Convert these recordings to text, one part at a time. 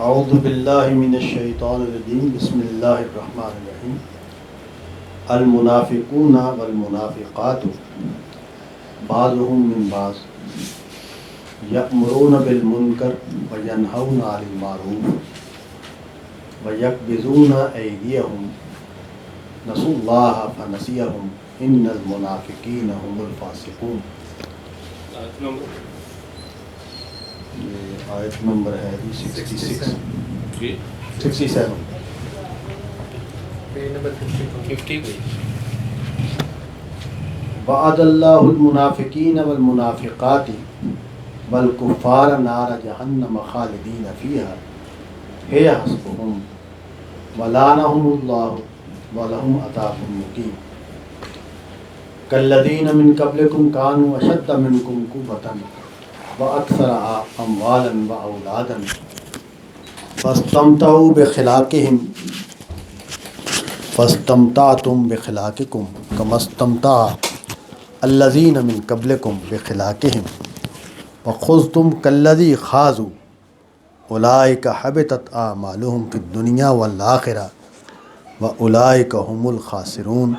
اعوذ باللہ من الشیطان الرجیم بسم اللہ الرحمن الرحیم المنافقون والمنافقات بعضهم من بعض یأمرون بالمنکر وینہون عن المعروف ویقبضون ایدیہم نسوا اللہ فنسیہم ان المنافقین هم الفاسقون۔ یہ آیت نمبر ہے 66 67 وعد اللہ المنافقین والمنافقات والکفار نار جہنم خالدین فیہا ہی حسبہم ولعنہم اللہ ولہم عذاب مقیم۔ کالذین من قبلکم کانوا اشد منکم قوۃ وَأَكْثَرَ أَمْوَالًا وَأَوْلَادًا فَاسْتَمْتَعُوا بِخِلَاقِهِمْ فَاسْتَمْتَعْتُمْ بِخِلَاقِكُمْ كَمَا اسْتَمْتَعَ الَّذِينَ مِنْ قَبْلِكُمْ بِخِلَاقِهِمْ وَخُذْتُمْ كَالَّذِي خَاضُوا أُولَئِكَ حَبِطَتْ أَعْمَالُهُمْ فِي الدُّنْيَا وَالْآخِرَةِ وَأُولَئِكَ هُمُ الْخَاسِرُونَ۔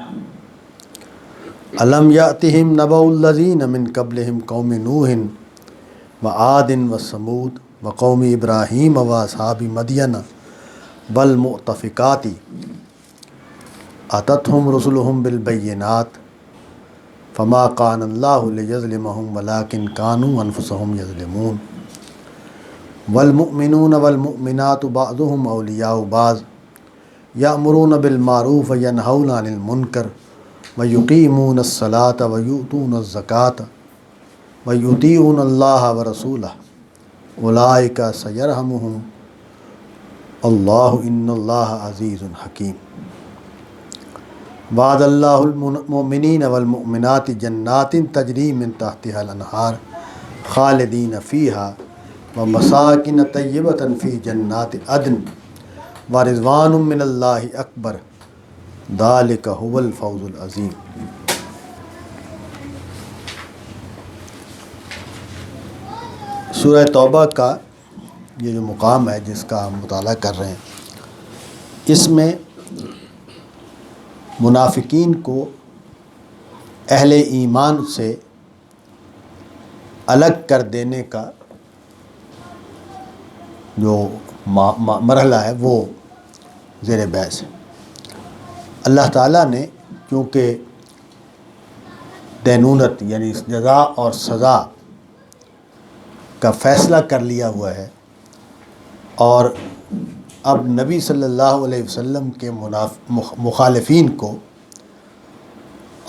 أَلَمْ يَأْتِهِمْ نَبَأُ الَّذِينَ مِنْ قَبْلِهِمْ قَوْمِ نُوحٍ وعاد وثمود وقوم ابراہیم واصحاب مدین والمؤتفقات اتتهم رسلهم بالبینات فما کان اللہ لیظلمهم ولکن کانوا انفسهم یظلمون۔ والمؤمنون والمؤمنات بعضهم اولیاء بعض یأمرون بالمعروف وینہون عن المنکر ویقیمون الصلاة ویؤتون الزکاة وَيُطِيعُونَ اللَّهَ وَرَسُولَهُ أُولَئِكَ سَيَرْحَمُهُمُ اللَّهُ إِنَّ اللَّهَ عَزِيزٌ حَكِيمٌ۔ وعد اللَّهُ الْمُؤْمِنِينَ وَالْمُؤْمِنَاتِ جَنَّاتٍ تَجْرِي مِن تَحْتِهَا الْأَنْهَارُ خَالِدِينَ فِيهَا وَمَسَاكِنَ طَيِّبَةً فِي جَنَّاتِ عَدْنٍ وَرِضْوَانٌ مِّنَ اللَّهِ أَكْبَرُ ذَلِكَ هُوَ الْفَوْزُ الْعَظِيمُ۔ سورہ توبہ کا یہ جو مقام ہے جس کا ہم مطالعہ کر رہے ہیں، اس میں منافقین کو اہل ایمان سے الگ کر دینے کا جو مرحلہ ہے وہ زیر بحث ہے۔ اللہ تعالیٰ نے کیونکہ دینونت یعنی جزا اور سزا کا فیصلہ کر لیا ہوا ہے، اور اب نبی صلی اللہ علیہ وسلم کے مخالفین کو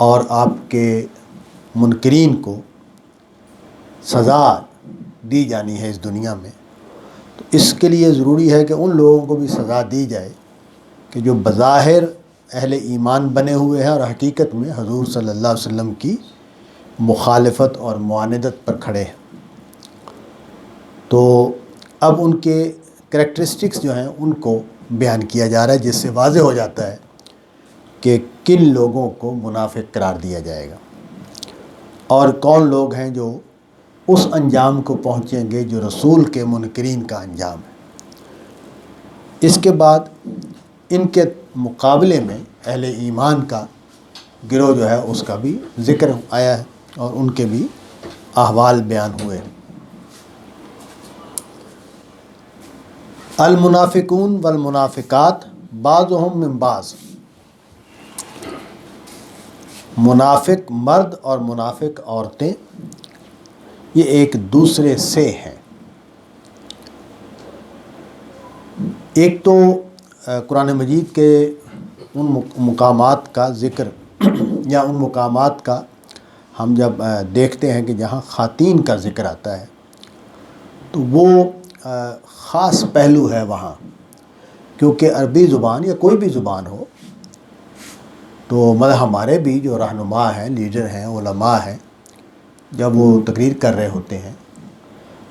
اور آپ کے منکرین کو سزا دی جانی ہے اس دنیا میں، تو اس کے لیے ضروری ہے کہ ان لوگوں کو بھی سزا دی جائے کہ جو بظاہر اہل ایمان بنے ہوئے ہیں اور حقیقت میں حضور صلی اللہ علیہ وسلم کی مخالفت اور معاندت پر کھڑے ہیں۔ تو اب ان کے کریکٹرسٹکس جو ہیں ان کو بیان کیا جا رہا ہے، جس سے واضح ہو جاتا ہے کہ کن لوگوں کو منافق قرار دیا جائے گا اور کون لوگ ہیں جو اس انجام کو پہنچیں گے جو رسول کے منکرین کا انجام ہے۔ اس کے بعد ان کے مقابلے میں اہل ایمان کا گروہ جو ہے اس کا بھی ذکر آیا ہے اور ان کے بھی احوال بیان ہوئے ہیں۔ المنافقون والمنافقات بعضهم من بعض، منافق مرد اور منافق عورتیں یہ ایک دوسرے سے ہیں۔ ایک تو قرآن مجید کے ان مقامات کا ذکر یا ان مقامات کا ہم جب دیکھتے ہیں کہ جہاں خواتین کا ذکر آتا ہے تو وہ خاص پہلو ہے وہاں، کیونکہ عربی زبان یا کوئی بھی زبان ہو تو مطلب ہمارے بھی جو رہنما ہیں، لیڈر ہیں، علماء ہیں، جب وہ تقریر کر رہے ہوتے ہیں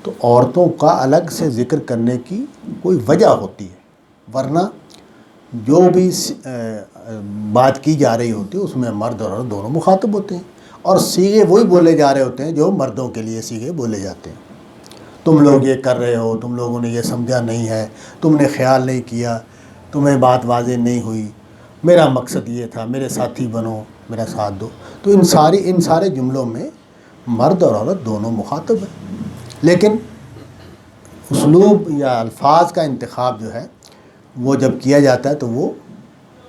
تو عورتوں کا الگ سے ذکر کرنے کی کوئی وجہ ہوتی ہے، ورنہ جو بھی بات کی جا رہی ہوتی ہے اس میں مرد اور عورت دونوں مخاطب ہوتے ہیں، اور صیغے وہی بولے جا رہے ہوتے ہیں جو مردوں کے لیے صیغے بولے جاتے ہیں۔ تم لوگ یہ کر رہے ہو، تم لوگوں نے یہ سمجھا نہیں ہے، تم نے خیال نہیں کیا، تمہیں بات واضح نہیں ہوئی، میرا مقصد یہ تھا، میرے ساتھی بنو، میرا ساتھ دو۔ تو ان سارے جملوں میں مرد اور عورت دونوں مخاطب ہیں، لیکن اسلوب یا الفاظ کا انتخاب جو ہے وہ جب کیا جاتا ہے تو وہ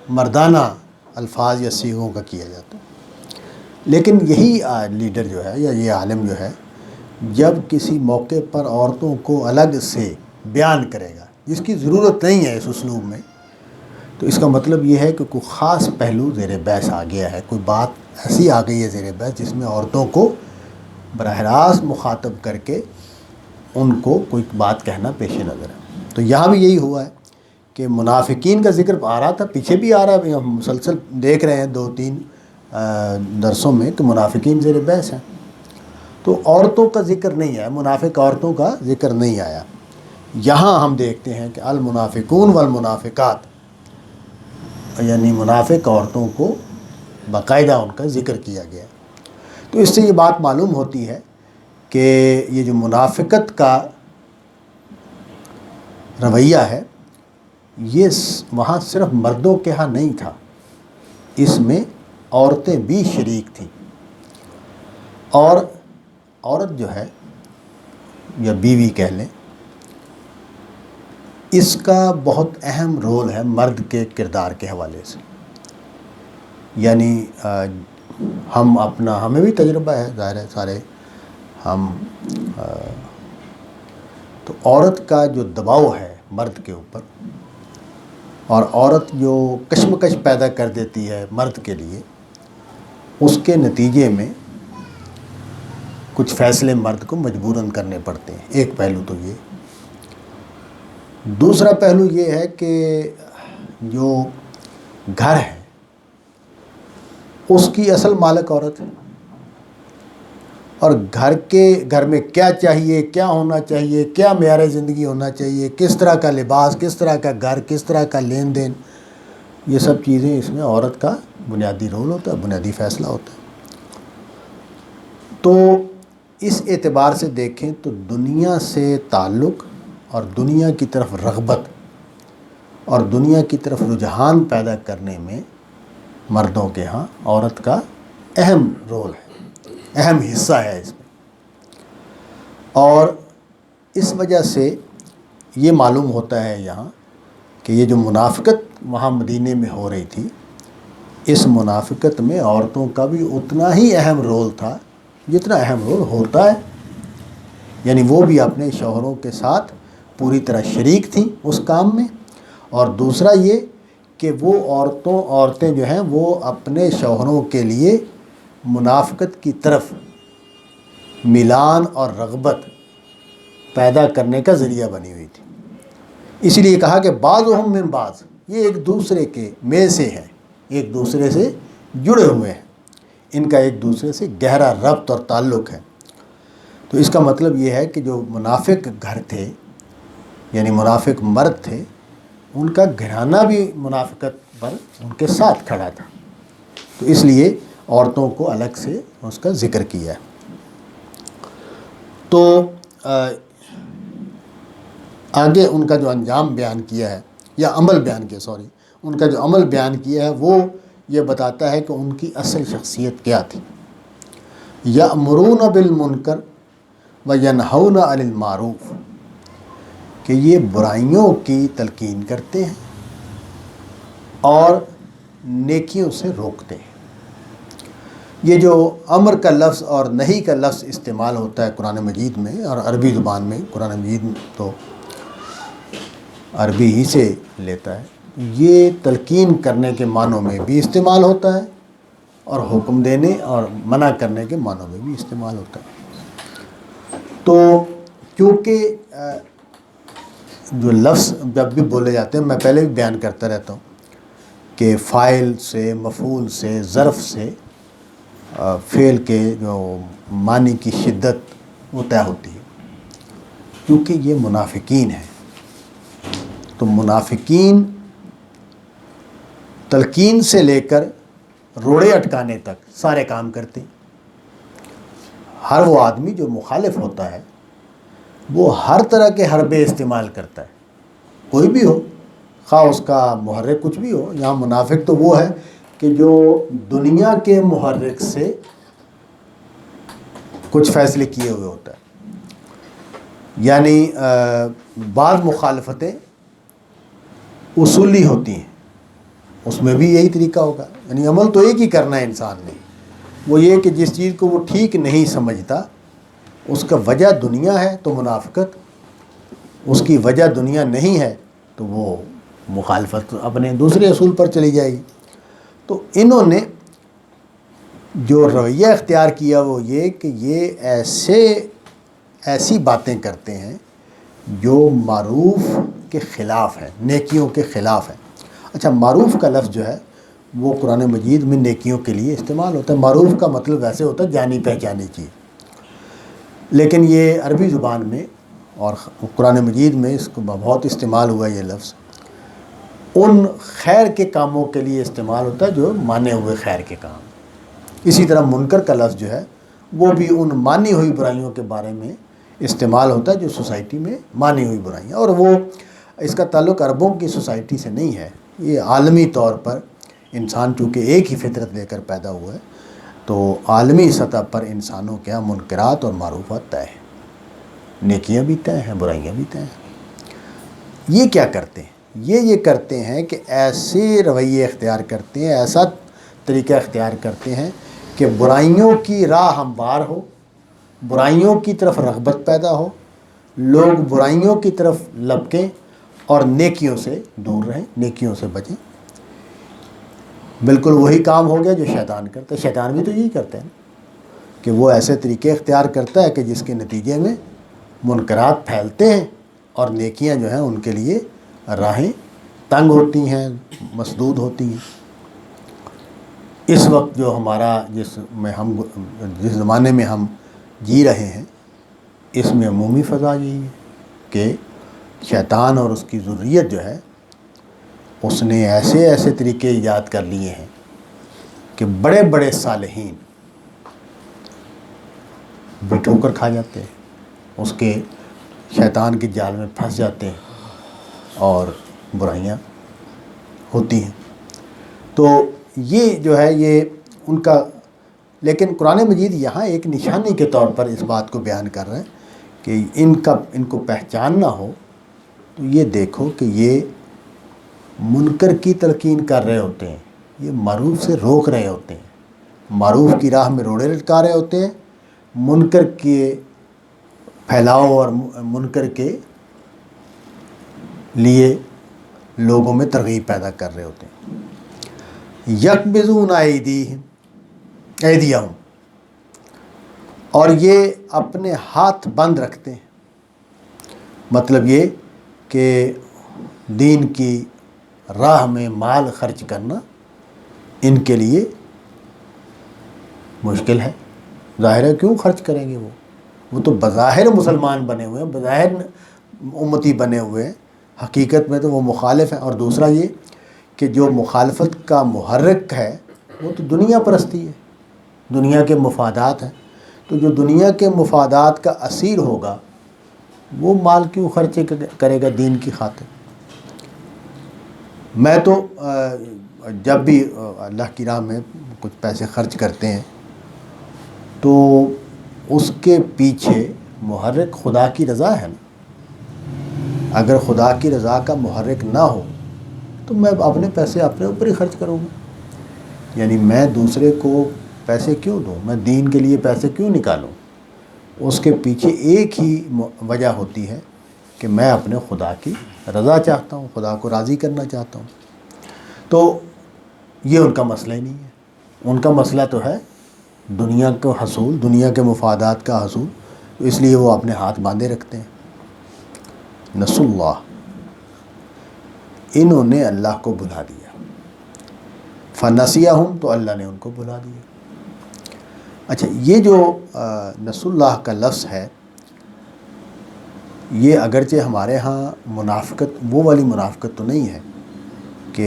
مردانہ الفاظ یا صیغوں کا کیا جاتا ہے۔ لیکن یہی لیڈر جو ہے یا یہ عالم جو ہے جب کسی موقع پر عورتوں کو الگ سے بیان کرے گا جس کی ضرورت نہیں ہے اس اسلوب میں، تو اس کا مطلب یہ ہے کہ کوئی خاص پہلو زیر بحث آ گیا ہے، کوئی بات ایسی آ گئی ہے زیر بحث جس میں عورتوں کو براہ راست مخاطب کر کے ان کو کوئی بات کہنا پیش نظر ہے۔ تو یہاں بھی یہی ہوا ہے کہ منافقین کا ذکر آ رہا تھا، پیچھے بھی آ رہا ہے، ہم مسلسل دیکھ رہے ہیں 2-3 درسوں میں کہ منافقین زیر بحث ہیں۔ تو عورتوں کا ذکر نہیں آیا، منافق عورتوں کا ذکر نہیں آیا۔ یہاں ہم دیکھتے ہیں کہ المنافقون والمنافقات، یعنی منافق عورتوں کو باقاعدہ ان کا ذکر کیا گیا۔ تو اس سے یہ بات معلوم ہوتی ہے کہ یہ جو منافقت کا رویہ ہے یہ وہاں صرف مردوں کے ہاں نہیں تھا، اس میں عورتیں بھی شریک تھیں، اور عورت جو ہے یا بیوی کہہ لیں، اس کا بہت اہم رول ہے مرد کے کردار کے حوالے سے۔ یعنی ہمیں بھی تجربہ ہے، ظاہر ہے سارے ہم تو عورت کا جو دباؤ ہے مرد کے اوپر، اور عورت جو کشمکش پیدا کر دیتی ہے مرد کے لیے، اس کے نتیجے میں کچھ فیصلے مرد کو مجبوراً کرنے پڑتے ہیں۔ ایک پہلو تو یہ۔ دوسرا پہلو یہ ہے کہ جو گھر ہے اس کی اصل مالک عورت ہے، اور گھر میں کیا چاہیے، کیا ہونا چاہیے، کیا معیار زندگی ہونا چاہیے، کس طرح کا لباس، کس طرح کا گھر، کس طرح کا لین دین، یہ سب چیزیں اس میں عورت کا بنیادی رول ہوتا ہے، بنیادی فیصلہ ہوتا ہے۔ تو اس اعتبار سے دیکھیں تو دنیا سے تعلق اور دنیا کی طرف رغبت اور دنیا کی طرف رجحان پیدا کرنے میں مردوں کے ہاں عورت کا اہم رول ہے، اہم حصہ ہے اس میں۔ اور اس وجہ سے یہ معلوم ہوتا ہے یہاں کہ یہ جو منافقت وہاں مدینے میں ہو رہی تھی، اس منافقت میں عورتوں کا بھی اتنا ہی اہم رول تھا جتنا اہم رول ہوتا ہے، یعنی وہ بھی اپنے شوہروں کے ساتھ پوری طرح شریک تھیں اس کام میں۔ اور دوسرا یہ کہ وہ عورتیں جو ہیں وہ اپنے شوہروں کے لیے منافقت کی طرف میلان اور رغبت پیدا کرنے کا ذریعہ بنی ہوئی تھی۔ اسی لیے کہا کہ بعضهم من بعض، یہ ایک دوسرے کے میں سے ہیں، ایک دوسرے سے جڑے ہوئے ہیں، ان کا ایک دوسرے سے گہرا ربط اور تعلق ہے۔ تو اس کا مطلب یہ ہے کہ جو منافق گھر تھے، یعنی منافق مرد تھے، ان کا گھرانہ بھی منافقت پر ان کے ساتھ کھڑا تھا، تو اس لیے عورتوں کو الگ سے اس کا ذکر کیا ہے۔ تو آگے ان کا جو انجام بیان کیا ہے یا عمل بیان کیا، ان کا جو عمل بیان کیا ہے وہ یہ بتاتا ہے کہ ان کی اصل شخصیت کیا تھی۔ یأمرون بالمنکر وینہون عن المعروف، کہ یہ برائیوں کی تلقین کرتے ہیں اور نیکیوں سے روکتے ہیں۔ یہ جو امر کا لفظ اور نہی کا لفظ استعمال ہوتا ہے قرآن مجید میں اور عربی زبان میں، قرآن مجید تو عربی ہی سے لیتا ہے، یہ تلقین کرنے کے معنوں میں بھی استعمال ہوتا ہے اور حکم دینے اور منع کرنے کے معنوں میں بھی استعمال ہوتا ہے۔ تو کیونکہ جو لفظ جب بھی بولے جاتے ہیں، میں پہلے بھی بیان کرتا رہتا ہوں کہ فاعل سے، مفعول سے، ظرف سے فعل کے جو معنی کی شدت وہ طے ہوتی ہے، کیونکہ یہ منافقین ہیں۔ تو منافقین تلقین سے لے کر روڑے اٹکانے تک سارے کام کرتے ہیں۔ ہر وہ آدمی جو مخالف ہوتا ہے، وہ ہر طرح کے حربے استعمال کرتا ہے، کوئی بھی ہو، خواہ اس کا محرک کچھ بھی ہو۔ یہاں منافق تو وہ ہے کہ جو دنیا کے محرک سے کچھ فیصلے کیے ہوئے ہوتا ہے، یعنی بعض مخالفتیں اصولی ہوتی ہیں، اس میں بھی یہی طریقہ ہوگا، یعنی عمل تو ایک ہی کرنا ہے انسان نے، وہ یہ کہ جس چیز کو وہ ٹھیک نہیں سمجھتا اس کا وجہ دنیا ہے تو منافقت، اس کی وجہ دنیا نہیں ہے تو وہ مخالفت اپنے دوسرے اصول پر چلی جائے گی۔ تو انہوں نے جو رویہ اختیار کیا وہ یہ کہ یہ ایسی باتیں کرتے ہیں جو معروف کے خلاف ہیں، نیکیوں کے خلاف ہیں۔ اچھا، معروف کا لفظ جو ہے وہ قرآن مجید میں نیکیوں کے لیے استعمال ہوتا ہے۔ معروف کا مطلب ویسے ہوتا ہے جانی پہچانی چیز، لیکن یہ عربی زبان میں اور قرآن مجید میں اس کو بہت استعمال ہوا ہے یہ لفظ، ان خیر کے کاموں کے لیے استعمال ہوتا ہے جو مانے ہوئے خیر کے کام۔ اسی طرح منکر کا لفظ جو ہے وہ بھی ان مانی ہوئی برائیوں کے بارے میں استعمال ہوتا ہے جو سوسائٹی میں مانی ہوئی برائیاں، اور وہ اس کا تعلق عربوں کی سوسائٹی سے نہیں ہے، یہ عالمی طور پر انسان چونکہ ایک ہی فطرت لے کر پیدا ہوا ہے تو عالمی سطح پر انسانوں کے یہاں منکرات اور معروفات طے ہیں، نیکیاں بھی طے ہیں، برائیاں بھی طے ہیں۔ یہ کیا کرتے ہیں؟ یہ کرتے ہیں کہ ایسے رویے اختیار کرتے ہیں، ایسا طریقہ اختیار کرتے ہیں کہ برائیوں کی راہ ہموار ہو، برائیوں کی طرف رغبت پیدا ہو، لوگ برائیوں کی طرف لپکیں اور نیکیوں سے دور رہیں، نیکیوں سے بچیں۔ بالکل وہی کام ہو گیا جو شیطان کرتا ہے۔ شیطان بھی تو یہی کرتا ہے نا، کہ وہ ایسے طریقے اختیار کرتا ہے کہ جس کے نتیجے میں منکرات پھیلتے ہیں اور نیکیاں جو ہیں ان کے لیے راہیں تنگ ہوتی ہیں، مسدود ہوتی ہیں۔ اس وقت جو ہمارا جس زمانے میں ہم جی رہے ہیں اس میں عمومی فضا یہی ہے کہ شیطان اور اس کی ذریت جو ہے اس نے ایسے طریقے ایجاد کر لیے ہیں کہ بڑے بڑے صالحین بھی ٹھوکر کھا جاتے ہیں، اس کے شیطان کے جال میں پھنس جاتے ہیں اور برائیاں ہوتی ہیں۔ تو یہ جو ہے یہ ان کا، لیکن قرآن مجید یہاں ایک نشانی کے طور پر اس بات کو بیان کر رہے ہیں کہ ان کو پہچاننا ہو تو یہ دیکھو کہ یہ منکر کی تلقین کر رہے ہوتے ہیں، یہ معروف سے روک رہے ہوتے ہیں، معروف کی راہ میں روڑے لٹکا رہے ہوتے ہیں، منکر کے پھیلاؤ اور منکر کے لیے لوگوں میں ترغیب پیدا کر رہے ہوتے ہیں۔ یکبزون ایدیہم، اور یہ اپنے ہاتھ بند رکھتے ہیں، مطلب یہ کہ دین کی راہ میں مال خرچ کرنا ان کے لیے مشکل ہے۔ ظاہر ہے کیوں خرچ کریں گے، وہ تو بظاہر مسلمان بنے ہوئے ہیں، بظاہر امتی بنے ہوئے ہیں، حقیقت میں تو وہ مخالف ہیں۔ اور دوسرا یہ کہ جو مخالفت کا محرک ہے وہ تو دنیا پرستی ہے، دنیا کے مفادات ہیں، تو جو دنیا کے مفادات کا اسیر ہوگا وہ مال کیوں خرچ کرے گا دین کی خاطر۔ میں تو جب بھی اللہ کی راہ میں کچھ پیسے خرچ کرتے ہیں تو اس کے پیچھے محرک خدا کی رضا ہے نا۔ اگر خدا کی رضا کا محرک نہ ہو تو میں اپنے پیسے اپنے اوپر ہی خرچ کروں گا، یعنی میں دوسرے کو پیسے کیوں دوں، میں دین کے لیے پیسے کیوں نکالوں۔ اس کے پیچھے ایک ہی وجہ ہوتی ہے کہ میں اپنے خدا کی رضا چاہتا ہوں، خدا کو راضی کرنا چاہتا ہوں۔ تو یہ ان کا مسئلہ ہی نہیں ہے، ان کا مسئلہ تو ہے دنیا کا حصول، دنیا کے مفادات کا حصول، اس لیے وہ اپنے ہاتھ باندھے رکھتے ہیں۔ نسوا اللہ، انہوں نے اللہ کو بھلا دیا، فنسیہم، تو اللہ نے ان کو بھلا دیا۔ اچھا، یہ جو نسوا اللہ کا لفظ ہے یہ اگرچہ ہمارے ہاں منافقت، وہ والی منافقت تو نہیں ہے کہ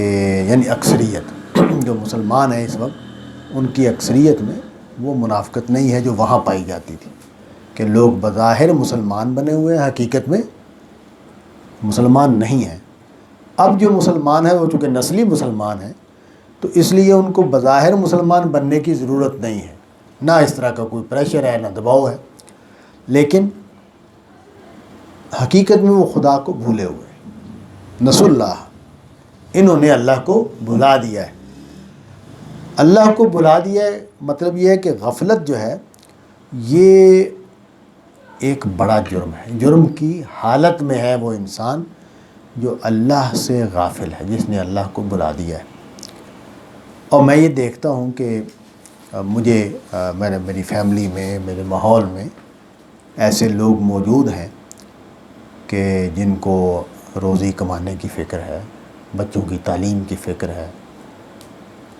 یعنی اکثریت جو مسلمان ہیں اس وقت ان کی اکثریت میں وہ منافقت نہیں ہے جو وہاں پائی جاتی تھی کہ لوگ بظاہر مسلمان بنے ہوئے ہیں، حقیقت میں مسلمان نہیں ہیں۔ اب جو مسلمان ہیں وہ چونکہ نسلی مسلمان ہیں، تو اس لیے ان کو بظاہر مسلمان بننے کی ضرورت نہیں ہے، نہ اس طرح کا کوئی پریشر ہے، نہ دباؤ ہے، لیکن حقیقت میں وہ خدا کو بھولے ہوئے ہیں۔ نسوا اللہ، انہوں نے اللہ کو بھلا دیا ہے۔ اللہ کو بھلا دیا ہے مطلب یہ ہے کہ غفلت جو ہے یہ ایک بڑا جرم ہے۔ جرم کی حالت میں ہے وہ انسان جو اللہ سے غافل ہے، جس نے اللہ کو بھلا دیا ہے۔ اور میں یہ دیکھتا ہوں کہ میری فیملی میں، میرے ماحول میں ایسے لوگ موجود ہیں کہ جن کو روزی کمانے کی فکر ہے، بچوں کی تعلیم کی فکر ہے،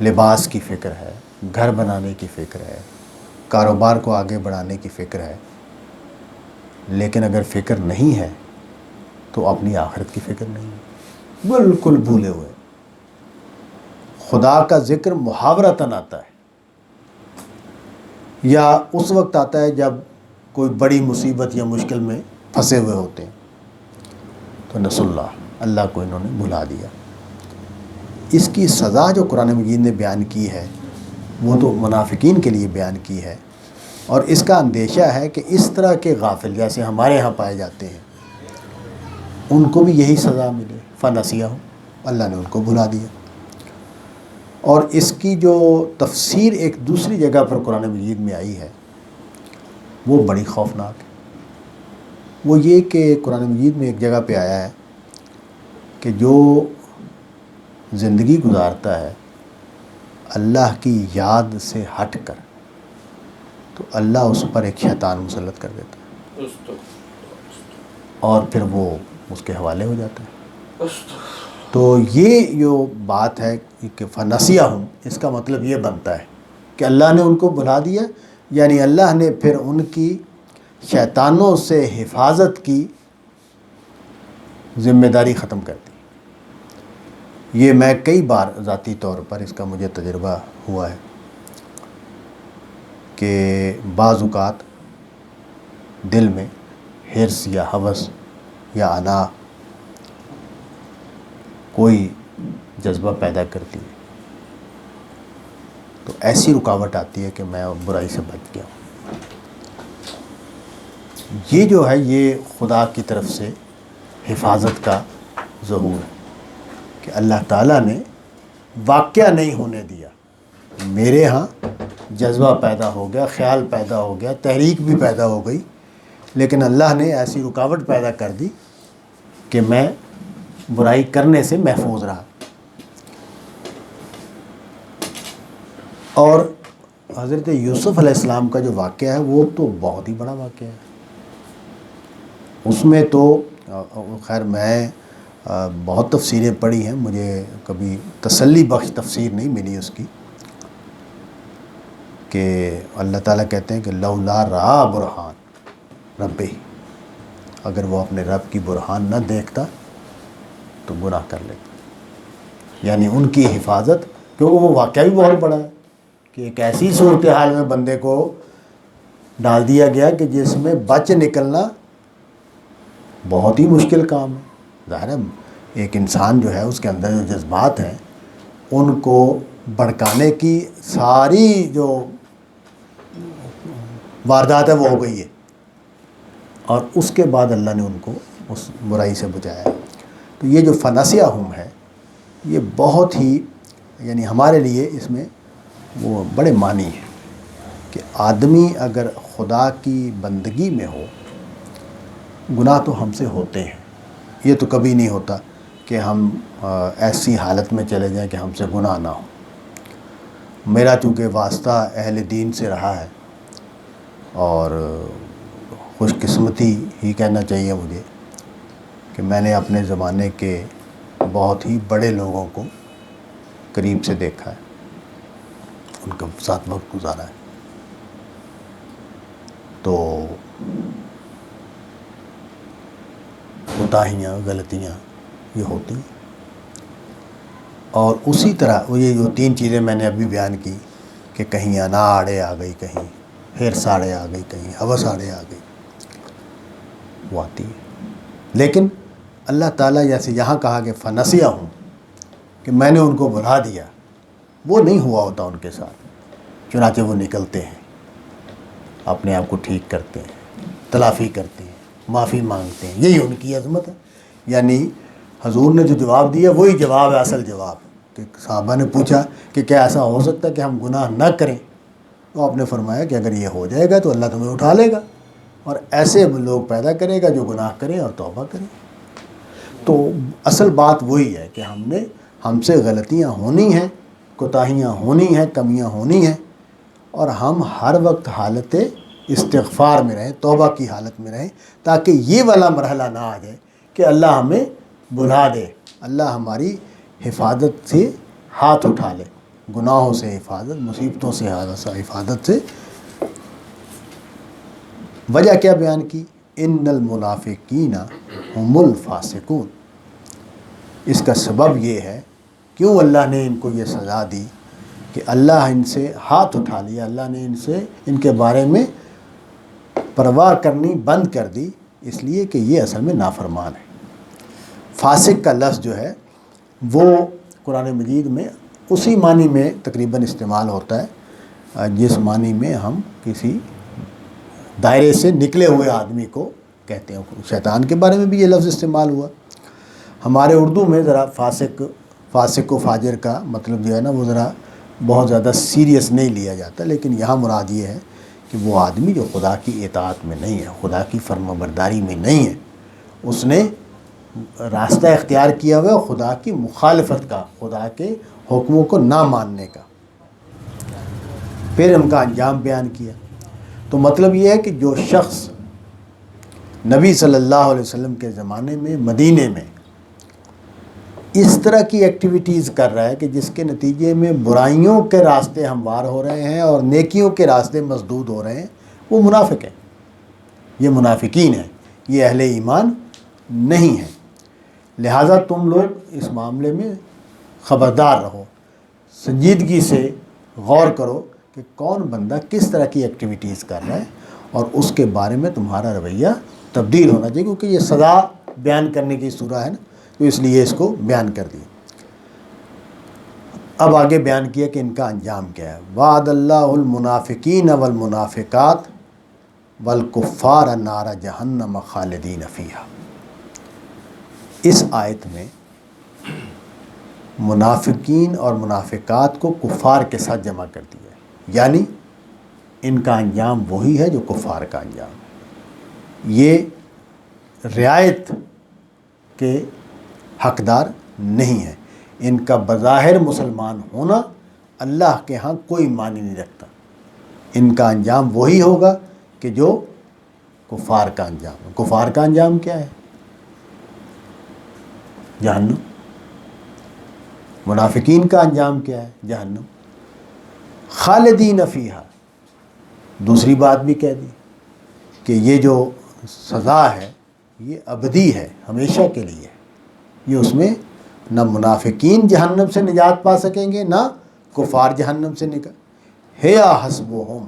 لباس کی فکر ہے، گھر بنانے کی فکر ہے، کاروبار کو آگے بڑھانے کی فکر ہے، لیکن اگر فکر نہیں ہے تو اپنی آخرت کی فکر نہیں ہے، بالکل بھولے ہوئے۔ خدا کا ذکر محاورتاً آتا ہے یا اس وقت آتا ہے جب کوئی بڑی مصیبت یا مشکل میں پھنسے ہوئے ہوتے ہیں، تو نسوا اللہ، اللہ کو انہوں نے بھلا دیا۔ اس کی سزا جو قرآن مجید نے بیان کی ہے وہ تو منافقین کے لیے بیان کی ہے، اور اس کا اندیشہ ہے کہ اس طرح کے غافل جیسے ہمارے ہاں پائے جاتے ہیں ان کو بھی یہی سزا ملے۔ فنسیہم، اللہ نے ان کو بھلا دیا۔ اور اس کی جو تفسیر ایک دوسری جگہ پر قرآن مجید میں آئی ہے وہ بڑی خوفناک ہے۔ وہ یہ کہ قرآن مجید میں ایک جگہ پہ آیا ہے کہ جو زندگی گزارتا ہے اللہ کی یاد سے ہٹ کر، تو اللہ اس پر ایک شیطان مسلط کر دیتا ہے اور پھر وہ اس کے حوالے ہو جاتا ہے۔ تو یہ جو بات ہے کہ فنسیہم، اس کا مطلب یہ بنتا ہے کہ اللہ نے ان کو بھلا دیا، یعنی اللہ نے پھر ان کی شیطانوں سے حفاظت کی ذمہ داری ختم کر دی۔ یہ میں کئی بار ذاتی طور پر اس کا مجھے تجربہ ہوا ہے کہ بعض اوقات دل میں حرص یا ہوس یا انا کوئی جذبہ پیدا کرتی ہے، تو ایسی رکاوٹ آتی ہے کہ میں برائی سے بچ گیا ہوں۔ یہ جو ہے یہ خدا کی طرف سے حفاظت کا ظہور ہے کہ اللہ تعالیٰ نے واقعہ نہیں ہونے دیا۔ میرے ہاں جذبہ پیدا ہو گیا، خیال پیدا ہو گیا، تحریک بھی پیدا ہو گئی، لیکن اللہ نے ایسی رکاوٹ پیدا کر دی کہ میں برائی کرنے سے محفوظ رہا۔ اور حضرت یوسف علیہ السلام کا جو واقعہ ہے وہ تو بہت ہی بڑا واقعہ ہے۔ اس میں تو خیر میں بہت تفسیریں پڑھی ہیں، مجھے کبھی تسلی بخش تفسیر نہیں ملی اس کی، کہ اللہ تعالیٰ کہتے ہیں کہ لولا رأى برہان ربہ، اگر وہ اپنے رب کی برہان نہ دیکھتا تو گناہ کر لیتا۔ یعنی ان کی حفاظت، کیونکہ وہ واقعہ بھی بہت بڑا ہے کہ ایک ایسی صورتحال میں بندے کو ڈال دیا گیا کہ جس میں بچ نکلنا بہت ہی مشکل کام ہے۔ ظاہر ہے ایک انسان جو ہے اس کے اندر جو جذبات ہیں ان کو بھڑکانے کی ساری جو واردات ہے وہ ہو گئی ہے، اور اس کے بعد اللہ نے ان کو اس برائی سے بچایا۔ تو یہ جو فنسیہم ہے یہ بہت ہی، یعنی ہمارے لیے اس میں وہ بڑے معنی ہیں کہ آدمی اگر خدا کی بندگی میں ہو، گناہ تو ہم سے ہوتے ہیں، یہ تو کبھی نہیں ہوتا کہ ہم ایسی حالت میں چلے جائیں کہ ہم سے گناہ نہ ہو۔ میرا چونکہ واسطہ اہل دین سے رہا ہے، اور خوش قسمتی ہی کہنا چاہیے مجھے کہ میں نے اپنے زمانے کے بہت ہی بڑے لوگوں کو قریب سے دیکھا ہے، ان کے ساتھ وقت گزارا ہے، تو کوتاہیاں، غلطیاں یہ ہوتی ہیں۔ اور اسی طرح وہ یہ جو تین چیزیں میں نے ابھی بیان کی کہ کہیں انا آڑے آ گئی، کہیں حرص آڑے آ گئی، کہیں ہوس آڑے آ گئی، وہ آتی ہے۔ لیکن اللہ تعالیٰ جیسے یہاں کہا کہ فنسیہ ہوں، کہ میں نے ان کو بھلا دیا، وہ نہیں ہوا ہوتا ان کے ساتھ، چنانچہ وہ نکلتے ہیں، اپنے آپ کو ٹھیک کرتے ہیں، تلافی کرتے ہیں، معافی مانگتے ہیں، یہی ان کی عظمت ہے۔ یعنی حضور نے جو جواب دیا وہی جواب ہے، اصل جواب، کہ صحابہ نے پوچھا کہ کیا ایسا ہو سکتا ہے کہ ہم گناہ نہ کریں؟ تو آپ نے فرمایا کہ اگر یہ ہو جائے گا تو اللہ تمہیں اٹھا لے گا اور ایسے لوگ پیدا کرے گا جو گناہ کریں اور توبہ کریں۔ تو اصل بات وہی ہے کہ ہم سے غلطیاں ہونی ہیں، کوتاہیاں ہونی ہیں، کمیاں ہونی ہیں، اور ہم ہر وقت حالت استغفار میں رہیں، توبہ کی حالت میں رہیں، تاکہ یہ والا مرحلہ نہ آ جائے کہ اللہ ہمیں بھلا دے، اللہ ہماری حفاظت سے ہاتھ اٹھا لے، گناہوں سے حفاظت، مصیبتوں سے حفاظت سے۔ وجہ کیا بیان کی؟ ان المنافقین هم الفاسقون۔ اس کا سبب یہ ہے، کیوں اللہ نے ان کو یہ سزا دی کہ اللہ ان سے ہاتھ اٹھا لیا، اللہ نے ان کے بارے میں پرواہ کرنی بند کر دی، اس لیے کہ یہ اصل میں نافرمان ہے۔ فاسق کا لفظ جو ہے وہ قرآن مجید میں اسی معنی میں تقریباً استعمال ہوتا ہے جس معنی میں ہم کسی دائرے سے نکلے ہوئے آدمی کو کہتے ہیں۔ شیطان کے بارے میں بھی یہ لفظ استعمال ہوا۔ ہمارے اردو میں ذرا فاسق و فاجر کا مطلب جو ہے نا وہ ذرا بہت زیادہ سیریس نہیں لیا جاتا، لیکن یہاں مراد یہ ہے کہ وہ آدمی جو خدا کی اطاعت میں نہیں ہے، خدا کی فرما برداری میں نہیں ہے، اس نے راستہ اختیار کیا ہوا ہے خدا کی مخالفت کا، خدا کے حکموں کو نہ ماننے کا۔ پھر ان کا انجام بیان کیا۔ تو مطلب یہ ہے کہ جو شخص نبی صلی اللہ علیہ وسلم کے زمانے میں مدینے میں اس طرح کی ایکٹیویٹیز کر رہا ہے کہ جس کے نتیجے میں برائیوں کے راستے ہموار ہو رہے ہیں اور نیکیوں کے راستے مسدود ہو رہے ہیں، وہ منافق ہیں، یہ منافقین ہیں، یہ اہل ایمان نہیں ہیں۔ لہٰذا تم لوگ اس معاملے میں خبردار رہو، سنجیدگی سے غور کرو کہ کون بندہ کس طرح کی ایکٹیویٹیز کر رہا ہے، اور اس کے بارے میں تمہارا رویہ تبدیل ہونا چاہیے، کیونکہ یہ سزا بیان کرنے کی سورہ ہے نا، تو اس لیے اس کو بیان کر دیا۔ اب آگے بیان کیا کہ ان کا انجام کیا ہے۔ وعد اللہ المنافقین والمنافقات والکفار نار جہنم خالدین فیہا۔ اس آیت میں منافقین اور منافقات کو کفار کے ساتھ جمع کر دیا ہے، یعنی ان کا انجام وہی ہے جو کفار کا انجام ہے۔ یہ رعایت کے حقدار نہیں ہے، ان کا بظاہر مسلمان ہونا اللہ کے ہاں کوئی معنی نہیں رکھتا، ان کا انجام وہی ہوگا کہ جو کفار کا انجام ہے۔ کفار کا انجام کیا ہے؟ جہنم۔ منافقین کا انجام کیا ہے؟ جہنم۔ خالدین فیہا، دوسری بات بھی کہہ دی کہ یہ جو سزا ہے یہ ابدی ہے، ہمیشہ کے لیے ہے، یہ اس میں نہ منافقین جہنم سے نجات پا سکیں گے نہ کفار جہنم سے ہیا حسبہم،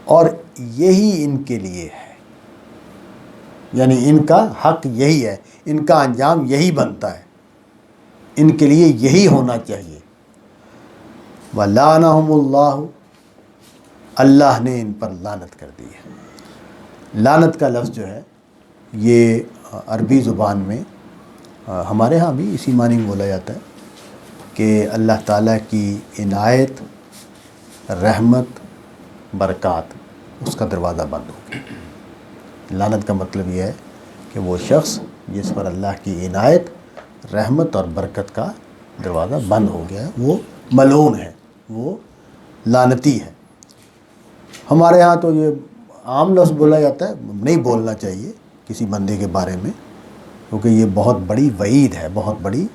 اور یہی ان کے لیے ہے، یعنی ان کا حق یہی ہے، ان کا انجام یہی بنتا ہے، ان کے لیے یہی ہونا چاہیے۔ وَلَعَنَهُمُ اللَّهُ، اللہ نے ان پر لعنت کر دی ہے۔ لعنت کا لفظ جو ہے یہ عربی زبان میں ہمارے ہاں بھی اسی معنی میں بولا جاتا ہے کہ اللہ تعالیٰ کی عنایت، رحمت، برکات، اس کا دروازہ بند ہو گیا۔ لعنت کا مطلب یہ ہے کہ وہ شخص جس پر اللہ کی عنایت، رحمت اور برکت کا دروازہ بند ہو گیا ہے، وہ ملعون ہے، وہ لعنتی ہے۔ ہمارے ہاں تو یہ عام لفظ بولا جاتا ہے، نہیں بولنا چاہیے کسی بندے کے بارے میں، کیونکہ یہ بہت بڑی وعید ہے، بہت بڑی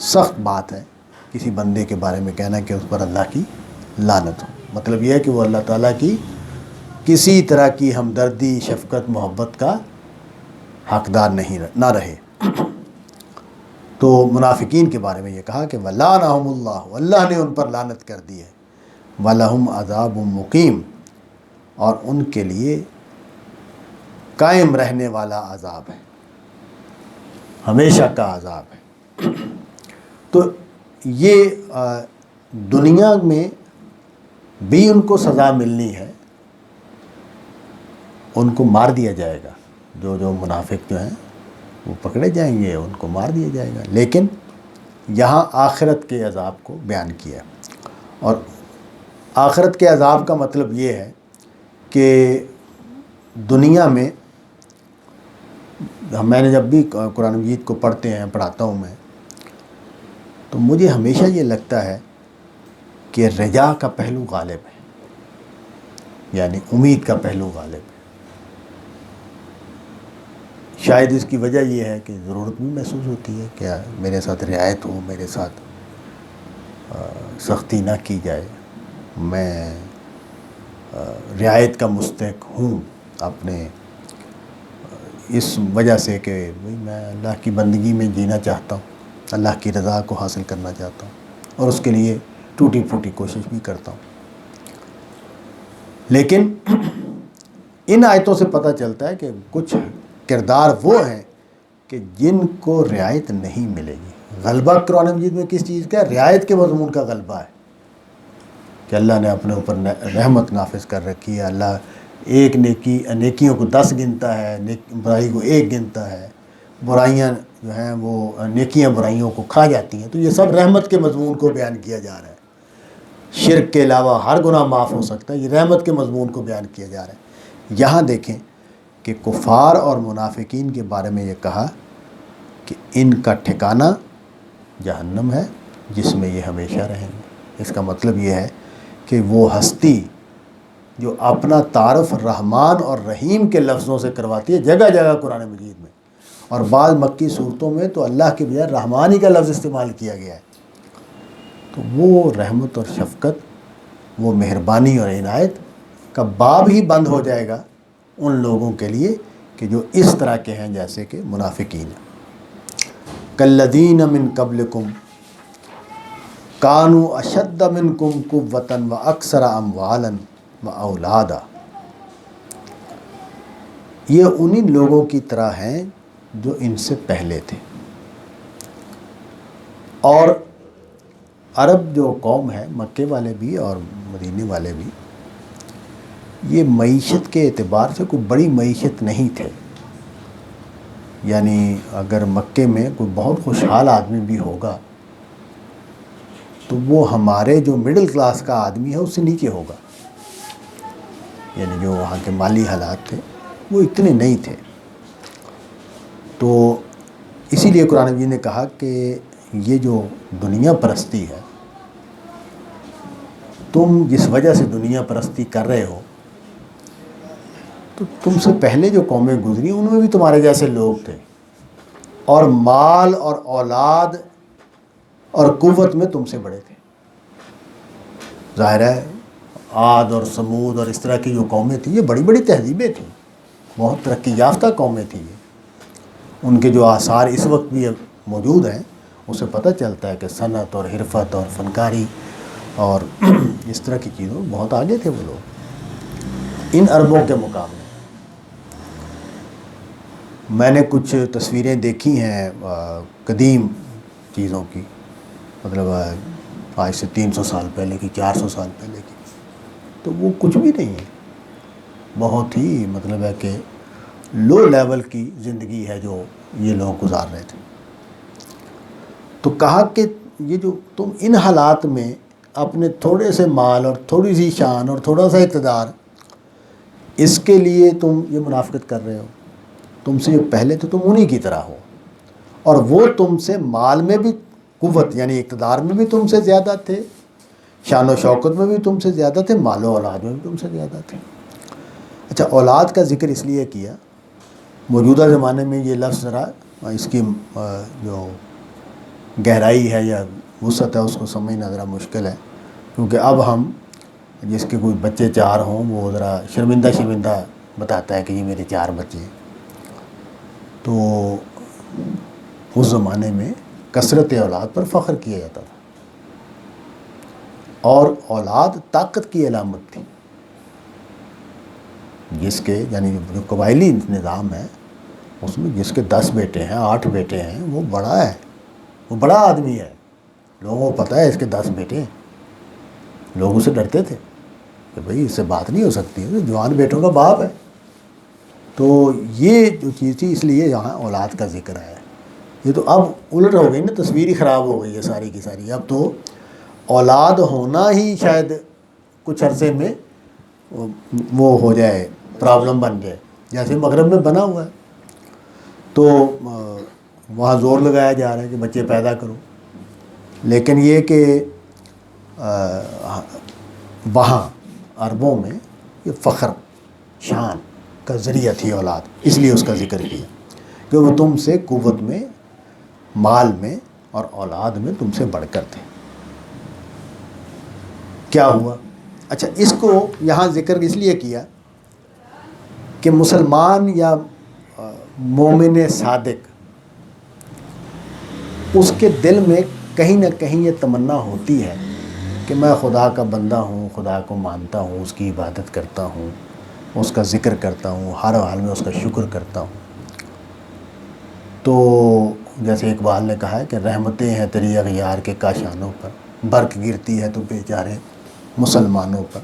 سخت بات ہے کسی بندے کے بارے میں کہنا کہ اس پر اللہ کی لعنت ہو۔ مطلب یہ ہے کہ وہ اللہ تعالیٰ کی کسی طرح کی ہمدردی، شفقت، محبت کا حقدار نہ رہے۔ تو منافقین کے بارے میں یہ کہا کہ وَلَعَنَهُمُ اللَّهُ، اللہ نے ان پر لعنت کر دی ہے، وَلَهُمْ عَذَابٌ مُقِيمٌ، اور ان کے لیے قائم رہنے والا عذاب ہے، ہمیشہ کا عذاب ہے۔ تو یہ دنیا میں بھی ان کو سزا ملنی ہے، ان کو مار دیا جائے گا، جو منافق جو ہیں وہ پکڑے جائیں گے، ان کو مار دیا جائے گا، لیکن یہاں آخرت کے عذاب کو بیان کیا ہے۔ اور آخرت کے عذاب کا مطلب یہ ہے کہ دنیا میں میں نے جب بھی قرآن مجید کو پڑھاتا ہوں میں، تو مجھے ہمیشہ یہ لگتا ہے کہ رجا کا پہلو غالب ہے، یعنی امید کا پہلو غالب ہے۔ شاید اس کی وجہ یہ ہے کہ ضرورت بھی محسوس ہوتی ہے کہ میرے ساتھ رعایت ہو، میرے ساتھ سختی نہ کی جائے، میں رعایت کا مستحق ہوں اپنے اس وجہ سے کہ میں اللہ کی بندگی میں جینا چاہتا ہوں، اللہ کی رضا کو حاصل کرنا چاہتا ہوں، اور اس کے لیے ٹوٹی پھوٹی کوشش بھی کرتا ہوں۔ لیکن ان آیتوں سے پتہ چلتا ہے کہ کچھ کردار وہ ہیں کہ جن کو رعایت نہیں ملے گی۔ غلبہ قرآن مجید میں کس چیز کا ہے؟ رعایت کے مضمون کا غلبہ ہے کہ اللہ نے اپنے اوپر رحمت نافذ کر رکھی ہے، اللہ ایک نیکیوں کو 10 گنتا ہے، برائی کو 1 گنتا ہے، برائیاں جو ہیں وہ نیکیاں برائیوں کو کھا جاتی ہیں۔ تو یہ سب رحمت کے مضمون کو بیان کیا جا رہا ہے۔ شرک کے علاوہ ہر گناہ معاف ہو سکتا ہے، یہ رحمت کے مضمون کو بیان کیا جا رہا ہے۔ یہاں دیکھیں کہ کفار اور منافقین کے بارے میں یہ کہا کہ ان کا ٹھکانہ جہنم ہے جس میں یہ ہمیشہ رہیں گے۔ اس کا مطلب یہ ہے کہ وہ ہستی جو اپنا تعارف رحمان اور رحیم کے لفظوں سے کرواتی ہے جگہ جگہ قرآن مجید میں، اور بعض مکی صورتوں میں تو اللہ کے بجائے رحمانی کا لفظ استعمال کیا گیا ہے، تو وہ رحمت اور شفقت، وہ مہربانی اور عنایت کا باب ہی بند ہو جائے گا ان لوگوں کے لیے کہ جو اس طرح کے ہیں جیسے کہ منافقین ہیں۔ کالذین من قبلکم کانوا اشد منکم قوۃ واکثر اموالا واولادا، یہ انہی لوگوں کی طرح ہیں جو ان سے پہلے تھے۔ اور عرب جو قوم ہے، مکے والے بھی اور مدینے والے بھی، یہ معیشت کے اعتبار سے کوئی بڑی معیشت نہیں تھے۔ یعنی اگر مکے میں کوئی بہت خوشحال آدمی بھی ہوگا تو وہ ہمارے جو مڈل کلاس کا آدمی ہے اس سے نیچے ہوگا، یعنی جو وہاں کے مالی حالات تھے وہ اتنے نہیں تھے۔ تو اسی لیے قرآن مجید نے کہا کہ یہ جو دنیا پرستی ہے، تم جس وجہ سے دنیا پرستی کر رہے ہو، تو تم سے پہلے جو قومیں گزری ان میں بھی تمہارے جیسے لوگ تھے، اور مال اور اولاد اور قوت میں تم سے بڑے تھے۔ ظاہر ہے عاد اور سمود اور اس طرح کی جو قومیں تھیں یہ بڑی بڑی تہذیبیں تھیں، بہت ترقی یافتہ قومیں تھیں یہ۔ ان کے جو آثار اس وقت بھی موجود ہیں اس سے پتہ چلتا ہے کہ صنعت اور حرفت اور فنکاری اور اس طرح کی چیزوں بہت آگے تھے وہ لوگ ان عربوں کے مقابلے۔ میں نے کچھ تصویریں دیکھی ہیں قدیم چیزوں کی، مطلب آج سے 300 سال پہلے کی، 400 سال پہلے کی، تو وہ کچھ بھی نہیں ہے، بہت ہی مطلب ہے کہ لو لیول کی زندگی ہے جو یہ لوگ گزار رہے تھے۔ تو کہا کہ یہ جو تم ان حالات میں اپنے تھوڑے سے مال اور تھوڑی سی شان اور تھوڑا سا اقتدار، اس کے لیے تم یہ منافقت کر رہے ہو، تم سے پہلے تو تم انہی کی طرح ہو، اور وہ تم سے مال میں بھی قوت یعنی اقتدار میں بھی تم سے زیادہ تھے، شان و شوکت میں بھی تم سے زیادہ تھے، مال و اولاد میں بھی تم سے زیادہ تھے۔ اچھا، اولاد کا ذکر اس لیے کیا، موجودہ زمانے میں یہ لفظ ذرا اس کی جو گہرائی ہے یا وسعت ہے اس کو سمجھنا ذرا مشکل ہے، کیونکہ اب ہم جس کے کوئی بچے 4 ہوں وہ ذرا شرمندہ بتاتا ہے کہ یہ میرے 4 بچے ہیں۔ تو اس زمانے میں کثرت اولاد پر فخر کیا جاتا تھا، اور اولاد طاقت کی علامت تھی۔ جس کے یعنی جو قبائلی نظام ہے اس میں جس کے 10 بیٹے ہیں 8 بیٹے ہیں وہ بڑا ہے، وہ بڑا آدمی ہے، لوگوں کو پتہ ہے اس کے 10 بیٹے ہیں، لوگ اسے ڈرتے تھے کہ بھئی اس سے بات نہیں ہو سکتی، جوان بیٹوں کا باپ ہے۔ تو یہ جو چیز تھی اس لیے یہاں اولاد کا ذکر ہے۔ یہ تو اب الٹ ہو گئی نا، تصویر ہی خراب ہو گئی ہے ساری کی ساری۔ اب تو اولاد ہونا ہی شاید کچھ عرصے میں وہ ہو جائے، پرابلم بن جائے، جیسے مغرب میں بنا ہوا ہے۔ تو وہاں زور لگایا جا رہا ہے کہ بچے پیدا کرو، لیکن یہ کہ وہاں عربوں میں یہ فخر شان کا ذریعہ تھی اولاد، اس لیے اس کا ذکر کیا کہ وہ تم سے قوت میں، مال میں اور اولاد میں تم سے بڑھ کر تھے۔ کیا ہوا؟ اچھا، اس کو یہاں ذکر اس لیے کیا کہ مسلمان یا مومن صادق اس کے دل میں کہیں نہ کہیں یہ تمنا ہوتی ہے کہ میں خدا کا بندہ ہوں، خدا کو مانتا ہوں، اس کی عبادت کرتا ہوں، اس کا ذکر کرتا ہوں، ہر حال میں اس کا شکر کرتا ہوں۔ تو جیسے اقبال نے کہا ہے کہ رحمتیں ہیں تیری اغیار کے کاشانوں پر، برق گرتی ہے تو بیچارے مسلمانوں پر۔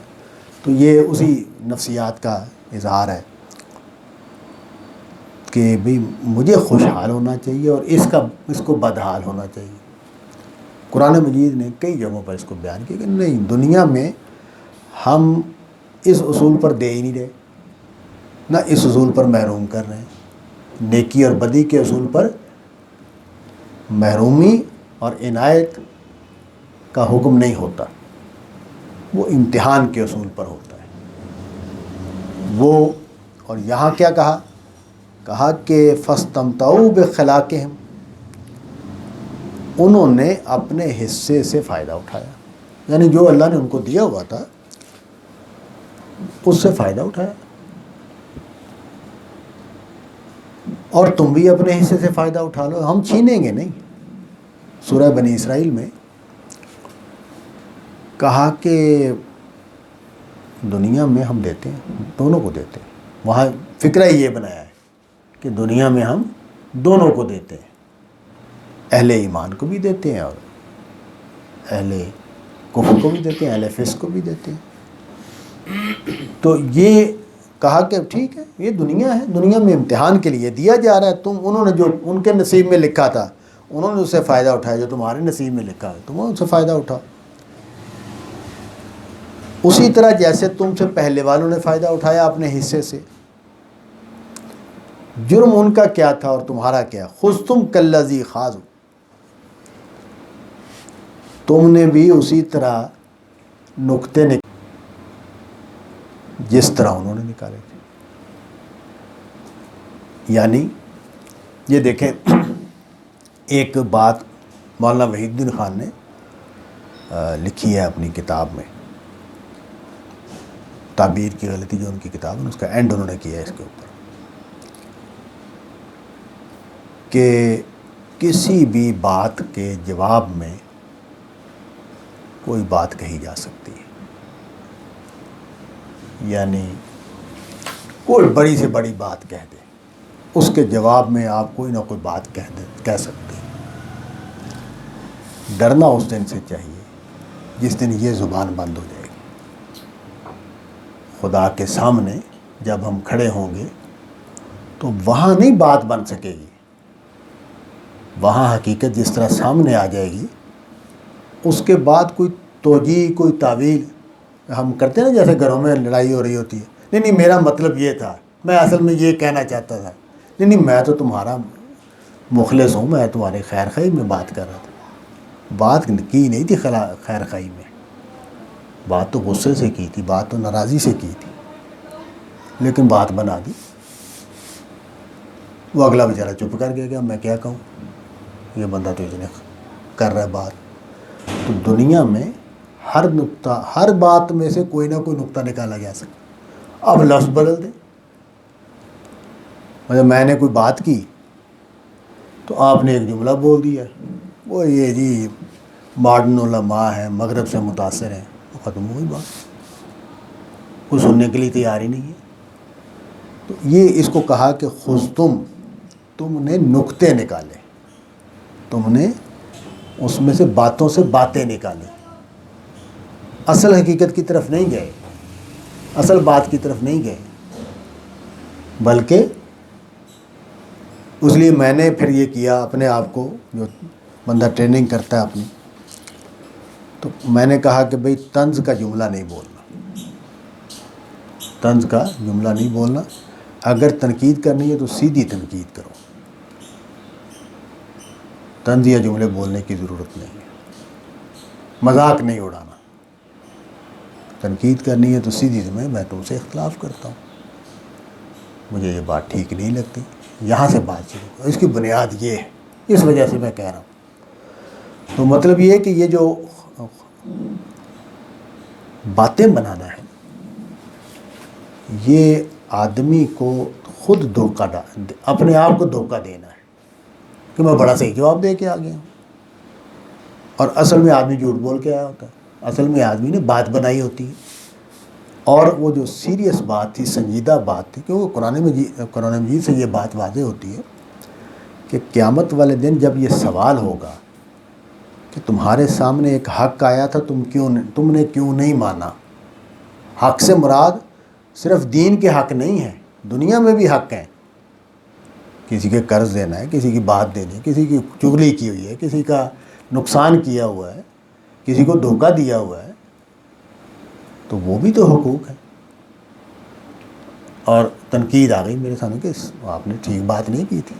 تو یہ اسی نفسیات کا اظہار ہے کہ بھئی مجھے خوشحال ہونا چاہیے اور اس کو بدحال ہونا چاہیے۔ قرآن مجید نے کئی جگہوں پر اس کو بیان کیا کہ نہیں، دنیا میں ہم اس اصول پر دے ہی نہیں رہے، نہ اس اصول پر محروم کر رہے ہیں۔ نیکی اور بدی کے اصول پر محرومی اور عنایت کا حکم نہیں ہوتا، وہ امتحان کے اصول پر ہوتا ہے وہ۔ اور یہاں کیا کہا کہ فاستمتعوا بخلاقہم، انہوں نے اپنے حصے سے فائدہ اٹھایا، یعنی جو اللہ نے ان کو دیا ہوا تھا اس سے فائدہ اٹھایا، اور تم بھی اپنے حصے سے فائدہ اٹھا لو، ہم چھینیں گے نہیں۔ سورہ بنی اسرائیل میں کہا کہ دنیا میں ہم دیتے ہیں، دونوں کو دیتے ہیں، وہاں فکرہ یہ بنایا ہے کہ دنیا میں ہم دونوں کو دیتے ہیں، اہل ایمان کو بھی دیتے ہیں اور اہل کفر کو بھی دیتے ہیں، اہل فسق کو بھی دیتے ہیں۔ تو یہ کہا کہ ٹھیک ہے، یہ دنیا ہے، دنیا میں امتحان کے لیے دیا جا رہا ہے، انہوں نے جو ان کے نصیب میں لکھا تھا انہوں نے اس سے فائدہ اٹھایا، جو تمہارے نصیب میں لکھا ہے تم اس سے فائدہ اٹھاؤ۔ اسی طرح جیسے تم سے پہلے والوں نے فائدہ اٹھایا اپنے حصے سے، جرم ان کا کیا تھا اور تمہارا کیا؟ خذتم کالذی خاضوا، تم نے بھی اسی طرح نکتے جس طرح انہوں نے نکالے تھے۔ یعنی یہ دیکھیں، ایک بات مولانا وحید الدین خان نے لکھی ہے اپنی کتاب میں، تعبیر کی غلطی جو ان کی کتاب ہے اس کا اینڈ انہوں نے کیا ہے اس کے اوپر، کہ کسی بھی بات کے جواب میں کوئی بات کہی جا سکتی ہے، یعنی کوئی بڑی سے بڑی بات کہہ دے، اس کے جواب میں آپ کوئی نہ کوئی بات کہہ سکتے ہیں۔ ڈرنا اس دن سے چاہیے جس دن یہ زبان بند ہو جائے گی۔ خدا کے سامنے جب ہم کھڑے ہوں گے تو وہاں نہیں بات بن سکے گی، وہاں حقیقت جس طرح سامنے آ جائے گی، اس کے بعد کوئی توجیہ، کوئی تعویل ہم کرتے ہیں نا، جیسے گھروں میں لڑائی ہو رہی ہوتی ہے، نہیں میرا مطلب یہ تھا، میں اصل میں یہ کہنا چاہتا تھا، نہیں میں تو تمہارا مخلص ہوں، میں تمہارے خیر خواہی میں بات کر رہا تھا، بات کی نہیں تھی خیر خواہی میں، بات تو غصے سے کی تھی، بات تو ناراضی سے کی تھی، لیکن بات بنا دی۔ وہ اگلا بیچارہ چپ کر گیا، میں کیا کہوں، یہ بندہ تو اتنے کر رہا ہے بات۔ تو دنیا میں ہر نقطہ، ہر بات میں سے کوئی نہ کوئی نقطہ نکالا جا سکتا۔ اب لفظ بدل دیں، مطلب میں نے کوئی بات کی تو آپ نے ایک جملہ بول دیا، وہ یہ جی ماڈرن علماء ہیں، مغرب سے متاثر ہیں، ختم ہوئی بات، کوئی سننے کے لیے تیار ہی نہیں ہے۔ تو یہ اس کو کہا کہ خذ تم نے نکتے نکالے، تم نے اس میں سے باتوں سے باتیں نکالی، اصل حقیقت کی طرف نہیں گئے، اصل بات کی طرف نہیں گئے، بلکہ اس لیے میں نے پھر یہ کیا اپنے آپ کو، جو بندہ ٹریننگ کرتا ہے اپنی، تو میں نے کہا کہ بھئی طنز کا جملہ نہیں بولنا، طنز کا جملہ نہیں بولنا، اگر تنقید کرنی ہے تو سیدھی تنقید کرو، طنز یا جملے بولنے کی ضرورت نہیں ہے، مذاق نہیں اڑانا، تنقید کرنی ہے تو سیدھی میں تم سے اختلاف کرتا ہوں، مجھے یہ بات ٹھیک نہیں لگتی، یہاں سے بات شروع کرو، اس کی بنیاد یہ ہے، اس وجہ سے میں کہہ رہا ہوں۔ تو مطلب یہ ہے کہ یہ جو باتیں بنانا ہے، یہ آدمی کو خود دھوکہ اپنے آپ کو دھوکہ دینا ہے کہ میں بڑا صحیح جواب دے کے آ گیا ہوں، اور اصل میں آدمی جھوٹ بول کے آیا ہوتا ہے، اصل میں آدمی نے بات بنائی ہوتی ہے، اور وہ جو سیریس بات تھی، سنجیدہ بات تھی، کیونکہ قرآن مجید سے یہ بات واضح ہوتی ہے کہ قیامت والے دن جب یہ سوال ہوگا کہ تمہارے سامنے ایک حق آیا تھا، تم نے کیوں نہیں مانا؟ حق سے مراد صرف دین کے حق نہیں ہے، دنیا میں بھی حق ہیں، کسی کے قرض دینا ہے، کسی کی بات دینی ہے، کسی کی چغلی کی ہوئی ہے، کسی کا نقصان کیا ہوا ہے، کسی کو دھوکہ دیا ہوا ہے، تو وہ بھی تو حقوق ہے۔ اور تنقید آ گئی میرے سامنے کہ آپ نے ٹھیک بات نہیں کی تھی،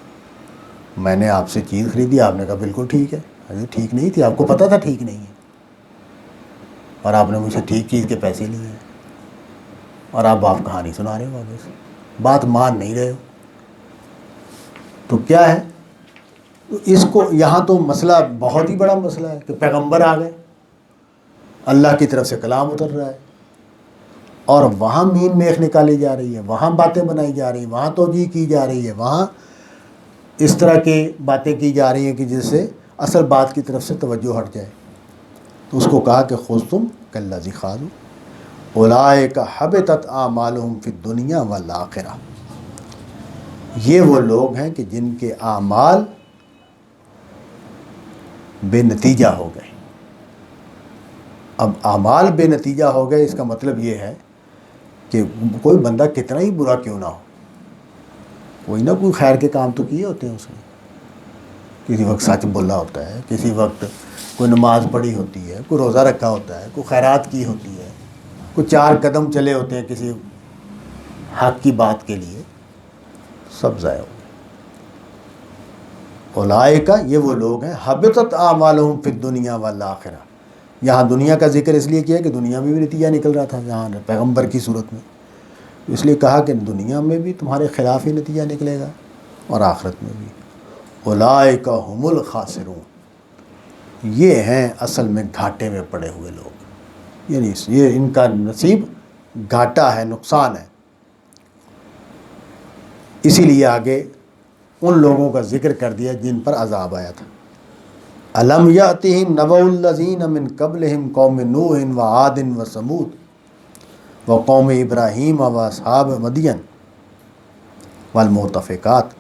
میں نے آپ سے چیز خریدی، آپ نے کہا بالکل ٹھیک ہے، ارے ٹھیک نہیں تھی، آپ کو پتہ تھا ٹھیک نہیں ہے، اور آپ نے مجھ سے ٹھیک چیز کے پیسے لیے ہیں، اور آپ کہانی سنا رہے ہو، واپس بات مان نہیں رہے ہو، تو کیا ہے؟ تو اس کو یہاں تو مسئلہ بہت ہی بڑا مسئلہ ہے کہ پیغمبر آ گئے، اللہ کی طرف سے کلام اتر رہا ہے، اور وہاں مین میخ نکالی جا رہی ہے، وہاں باتیں بنائی جا رہی ہیں، وہاں توجیہ کی جا رہی ہے، وہاں اس طرح کی باتیں کی جا رہی ہیں کہ جس سے اصل بات کی طرف سے توجہ ہٹ جائے۔ تو اس کو کہا کہ خذ کالذی خاضوا اولئک حبطت اعمالهم فی الدنیا والآخرہ، یہ وہ لوگ ہیں کہ جن کے اعمال بے نتیجہ ہو گئے۔ اب اعمال بے نتیجہ ہو گئے، اس کا مطلب یہ ہے کہ کوئی بندہ کتنا ہی برا کیوں نہ ہو، کوئی نہ کوئی خیر کے کام تو کیے ہوتے ہیں اس نے، کسی وقت سچ بولا ہوتا ہے، کسی وقت کوئی نماز پڑھی ہوتی ہے، کوئی روزہ رکھا ہوتا ہے، کوئی خیرات کی ہوتی ہے، کوئی 4 قدم چلے ہوتے ہیں کسی حق کی بات کے لیے، سب ضائع ہو گئے۔ اولئک، یہ وہ لوگ ہیں، حبطت اعمالهم فی الدنیا والآخرہ، یہاں دنیا کا ذکر اس لیے کیا کہ دنیا میں بھی نتیجہ نکل رہا تھا جہاں پیغمبر کی صورت میں، اس لیے کہا کہ دنیا میں بھی تمہارے خلاف ہی نتیجہ نکلے گا اور آخرت میں بھی۔ اولئک هم الخاسرون، یہ ہیں اصل میں گھاٹے میں پڑے ہوئے لوگ، یعنی یہ ان کا نصیب گھاٹا ہے، نقصان ہے۔ اسی لیے آگے ان لوگوں کا ذکر کر دیا جن پر عذاب آیا تھا۔ الم یأتہم نبأ الذین من قبلہم قوم نوح وعاد وثمود وقوم ابراہیم واصحاب مدین والمؤتفقات،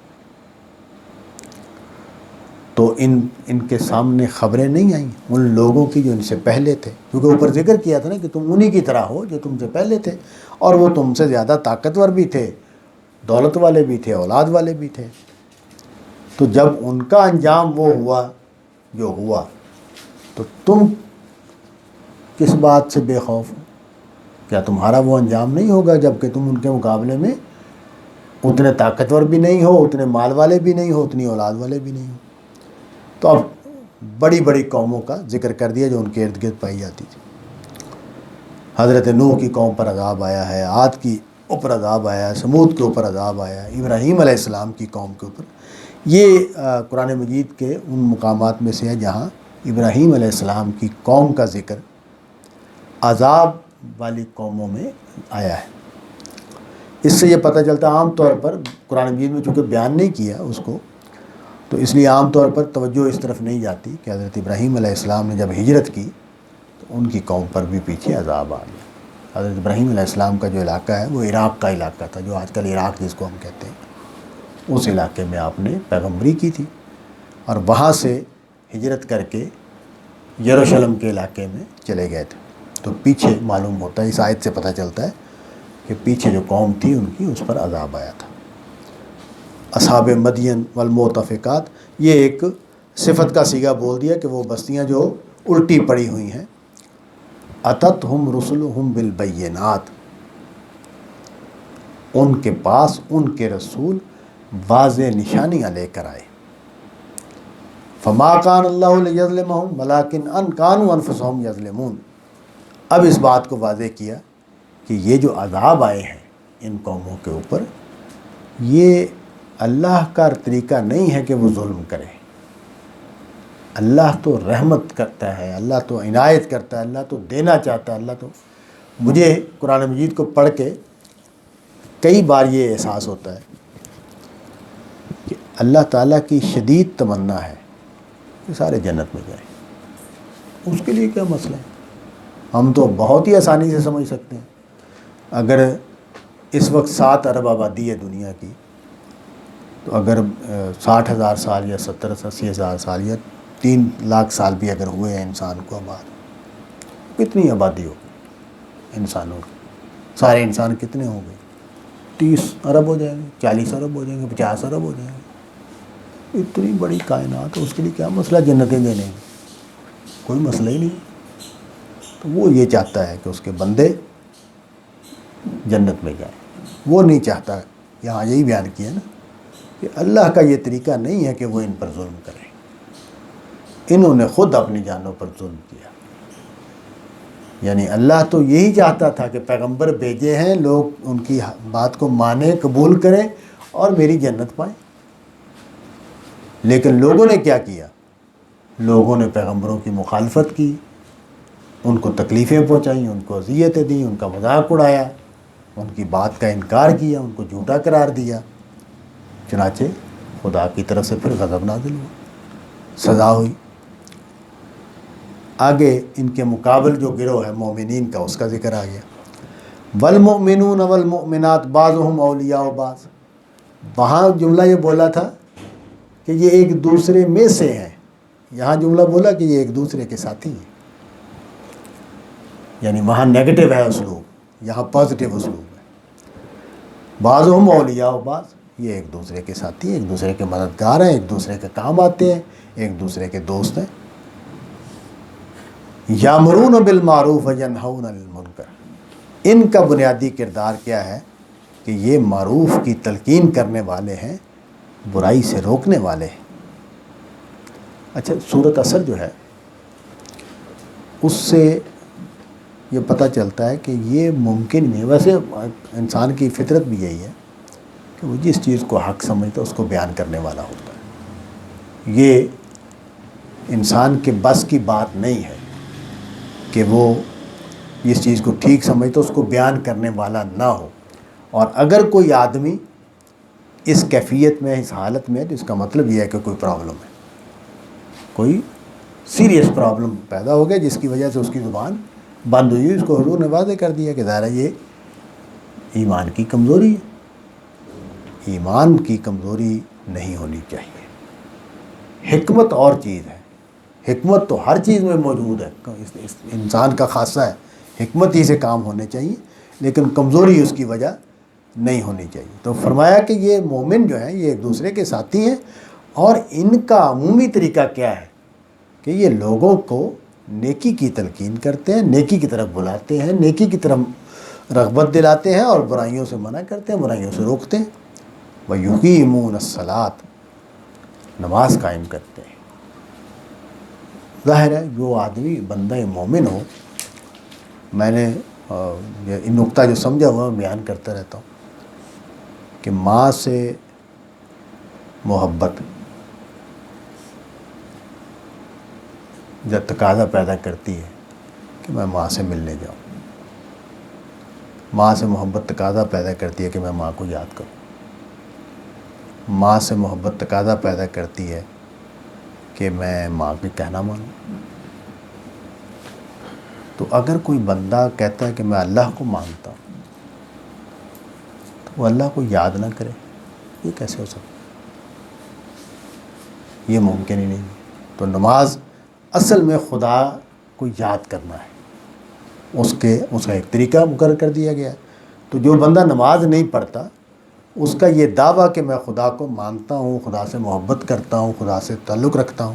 تو ان کے سامنے خبریں نہیں آئیں ان لوگوں کی جو ان سے پہلے تھے، کیونکہ اوپر ذکر کیا تھا نا کہ تم انہی کی طرح ہو جو تم سے پہلے تھے، اور وہ تم سے زیادہ طاقتور بھی تھے، دولت والے بھی تھے، اولاد والے بھی تھے۔ تو جب ان کا انجام وہ ہوا جو ہوا، تو تم کس بات سے بے خوف ہو؟ کیا تمہارا وہ انجام نہیں ہوگا جب کہ تم ان کے مقابلے میں اتنے طاقتور بھی نہیں ہو، اتنے مال والے بھی نہیں ہو، اتنی اولاد والے بھی نہیں ہو؟ تو اب بڑی بڑی قوموں کا ذکر کر دیا جو ان کے ارد گرد پائی جاتی تھی۔ حضرت نوح کی قوم پر عذاب آیا ہے، عاد کی اوپر عذاب آیا ہے، سمود کے اوپر عذاب آیا ہے، ابراہیم علیہ السلام کی قوم کے اوپر۔ یہ قرآن مجید کے ان مقامات میں سے ہے جہاں ابراہیم علیہ السلام کی قوم کا ذکر عذاب والی قوموں میں آیا ہے۔ اس سے یہ پتہ چلتا عام طور پر قرآن مجید میں چونکہ بیان نہیں کیا اس کو، تو اس لیے عام طور پر توجہ اس طرف نہیں جاتی کہ حضرت ابراہیم علیہ السلام نے جب ہجرت کی تو ان کی قوم پر بھی پیچھے عذاب آ گیا۔ حضرت ابراہیم علیہ السلام کا جو علاقہ ہے وہ عراق کا علاقہ تھا، جو آج کل عراق جس کو ہم کہتے ہیں، اس علاقے میں آپ نے پیغمبری کی تھی، اور وہاں سے ہجرت کر کے یروشلم کے علاقے میں چلے گئے تھے۔ تو پیچھے معلوم ہوتا ہے، اس آیت سے پتہ چلتا ہے کہ پیچھے جو قوم تھی ان کی، اس پر عذاب آیا تھا۔ اصحاب مدین والمؤتفقات، یہ ایک صفت کا صیغہ بول دیا کہ وہ بستیاں جو الٹی پڑی ہوئی ہیں۔ اتتہم رسلہم بالبینات، ان کے پاس ان کے رسول واضح نشانیاں لے کر آئے۔ فما کان اللہ لیظلمہم ولکن ان کانوا انفسہم یظلمون، اب اس بات کو واضح کیا کہ یہ جو عذاب آئے ہیں ان قوموں کے اوپر، یہ اللہ کا طریقہ نہیں ہے کہ وہ ظلم کرے۔ اللہ تو رحمت کرتا ہے، اللہ تو عنایت کرتا ہے، اللہ تو دینا چاہتا ہے۔ اللہ تو، مجھے قرآن مجید کو پڑھ کے کئی بار یہ احساس ہوتا ہے کہ اللہ تعالیٰ کی شدید تمنا ہے کہ سارے جنت میں جائیں۔ اس کے لیے کیا مسئلہ ہے؟ ہم تو بہت ہی آسانی سے سمجھ سکتے ہیں۔ اگر اس وقت 7 ارب آبادی ہے دنیا کی، تو اگر 60,000 سال یا 70-80,000 سال یا 3 لاکھ سال بھی اگر ہوئے ہیں انسان کو آباد، کتنی آبادی ہوگی انسانوں کی؟ سارے انسان کتنے ہوں گے؟ 30 ارب ہو جائیں گے، 40 ارب ہو جائیں گے، 50 ارب ہو جائیں گے۔ اتنی بڑی کائنات ہے، اس کے لیے کیا مسئلہ جنتیں دینے میں؟ کوئی مسئلہ ہی نہیں۔ تو وہ یہ چاہتا ہے کہ اس کے بندے جنت میں جائیں، وہ نہیں چاہتا۔ یہاں یہی بیان کیا نا کہ اللہ کا یہ طریقہ نہیں ہے کہ وہ ان پر ظلم کرے، انہوں نے خود اپنی جانوں پر ظلم کیا۔ یعنی اللہ تو یہی چاہتا تھا کہ پیغمبر بھیجے ہیں، لوگ ان کی بات کو مانیں، قبول کریں اور میری جنت پائیں۔ لیکن لوگوں نے کیا کیا؟ لوگوں نے پیغمبروں کی مخالفت کی، ان کو تکلیفیں پہنچائیں، ان کو اذیتیں دیں، ان کا مذاق اڑایا، ان کی بات کا انکار کیا، ان کو جھوٹا قرار دیا۔ چنانچہ خدا کی طرف سے پھر غضب نازل ہوا، سزا ہوئی۔ آگے ان کے مقابل جو گروہ ہے مومنین کا، اس کا ذکر آ گیا۔ والمؤمنون والمؤمنات بعضهم اولیاء بعض، وہاں جملہ یہ بولا تھا کہ یہ ایک دوسرے میں سے ہیں، یہاں جملہ بولا کہ یہ ایک دوسرے کے ساتھی ہیں۔ یعنی وہاں نیگیٹو ہے اسلوب، یہاں پازیٹیو اسلوب ہے۔ بعضهم اولیاء بعض، یہ ایک دوسرے کے ساتھی ہیں، ایک دوسرے کے مددگار ہیں، ایک دوسرے کے کام آتے ہیں، ایک دوسرے کے دوست ہیں۔ یامرون بالمعروف وینہون عن المنکر، ان کا بنیادی کردار کیا ہے کہ یہ معروف کی تلقین کرنے والے ہیں، برائی سے روکنے والے ہیں۔ اچھا، سورۃ عصر جو ہے اس سے یہ پتہ چلتا ہے کہ یہ ممکن نہیں، ویسے انسان کی فطرت بھی یہی ہے کہ وہ جس چیز کو حق سمجھتا ہے اس کو بیان کرنے والا ہوتا ہے۔ یہ انسان کے بس کی بات نہیں ہے کہ وہ جس چیز کو ٹھیک سمجھتا اس کو بیان کرنے والا نہ ہو۔ اور اگر کوئی آدمی اس کیفیت میں، اس حالت میں، تو اس کا مطلب یہ ہے کہ کوئی پرابلم ہے، کوئی سیریس پرابلم پیدا ہو گیا جس کی وجہ سے اس کی زبان بند ہوئی۔ اس کو حضور نے واضح کر دیا کہ ظاہر یہ ایمان کی کمزوری ہے، ایمان کی کمزوری نہیں ہونی چاہیے۔ حکمت اور چیز ہے، حکمت تو ہر چیز میں موجود ہے، اس انسان کا خاصہ ہے، حکمت ہی سے کام ہونے چاہیے، لیکن کمزوری اس کی وجہ نہیں ہونی چاہیے۔ تو فرمایا کہ یہ مومن جو ہیں یہ ایک دوسرے کے ساتھی ہیں، اور ان کا عمومی طریقہ کیا ہے کہ یہ لوگوں کو نیکی کی تلقین کرتے ہیں، نیکی کی طرف بلاتے ہیں، نیکی کی طرف رغبت دلاتے ہیں، اور برائیوں سے منع کرتے ہیں، برائیوں سے روکتے ہیں۔ وَيُقِيمُونَ الصَّلَاةَ، نماز قائم کرتے ہیں۔ ظاہر ہے جو آدمی بندہ مومن ہو، میں نے یہ نقطہ جو سمجھا ہوا بیان کرتا رہتا ہوں کہ ماں سے محبت جب تقاضا پیدا کرتی ہے کہ میں ماں سے ملنے جاؤں، ماں سے محبت تقاضا پیدا کرتی ہے کہ میں ماں کو یاد کروں، ماں سے محبت تقاضا پیدا کرتی ہے کہ میں ماں کی کہنا مانوں۔ تو اگر کوئی بندہ کہتا ہے کہ میں اللہ کو مانتا ہوں تو وہ اللہ کو یاد نہ کرے، یہ کیسے ہو سکتا؟ یہ ممکن ہی نہیں ہے۔ تو نماز اصل میں خدا کو یاد کرنا ہے، اس کا ایک طریقہ مقرر کر دیا گیا ہے۔ تو جو بندہ نماز نہیں پڑھتا، اس کا یہ دعویٰ کہ میں خدا کو مانتا ہوں، خدا سے محبت کرتا ہوں، خدا سے تعلق رکھتا ہوں،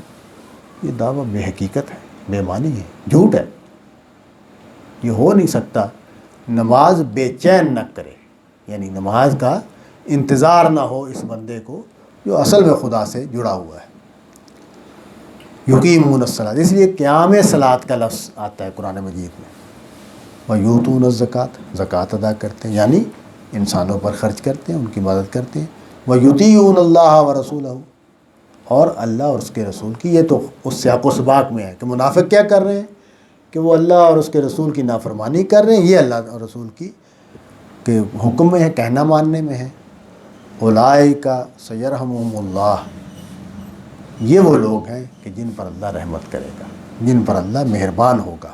یہ دعویٰ بے حقیقت ہے، بے معنی ہے، جھوٹ ہے، یہ ہو نہیں سکتا۔ نماز بے چین نہ کرے، یعنی نماز کا انتظار نہ ہو اس بندے کو جو اصل میں خدا سے جڑا ہوا ہے۔ یقیمون الصلاۃ، اس لیے قیام صلاۃ کا لفظ آتا ہے قرآن مجید میں۔ ویؤتون الزکوٰۃ، زکوٰۃ ادا کرتے ہیں، یعنی انسانوں پر خرچ کرتے ہیں، ان کی مدد کرتے ہیں۔ ویطیعون اللہ ورسولہ، اور اللہ اور اس کے رسول کی۔ یہ تو اس سیاق و سباق میں ہے کہ منافق کیا کر رہے ہیں کہ وہ اللہ اور اس کے رسول کی نافرمانی کر رہے ہیں، یہ اللہ اور رسول کی کے حکم میں ہے، کہنا ماننے میں ہے۔ اولئک سیرحمہم اللہ، یہ وہ لوگ ہیں کہ جن پر اللہ رحمت کرے گا، جن پر اللہ مہربان ہوگا۔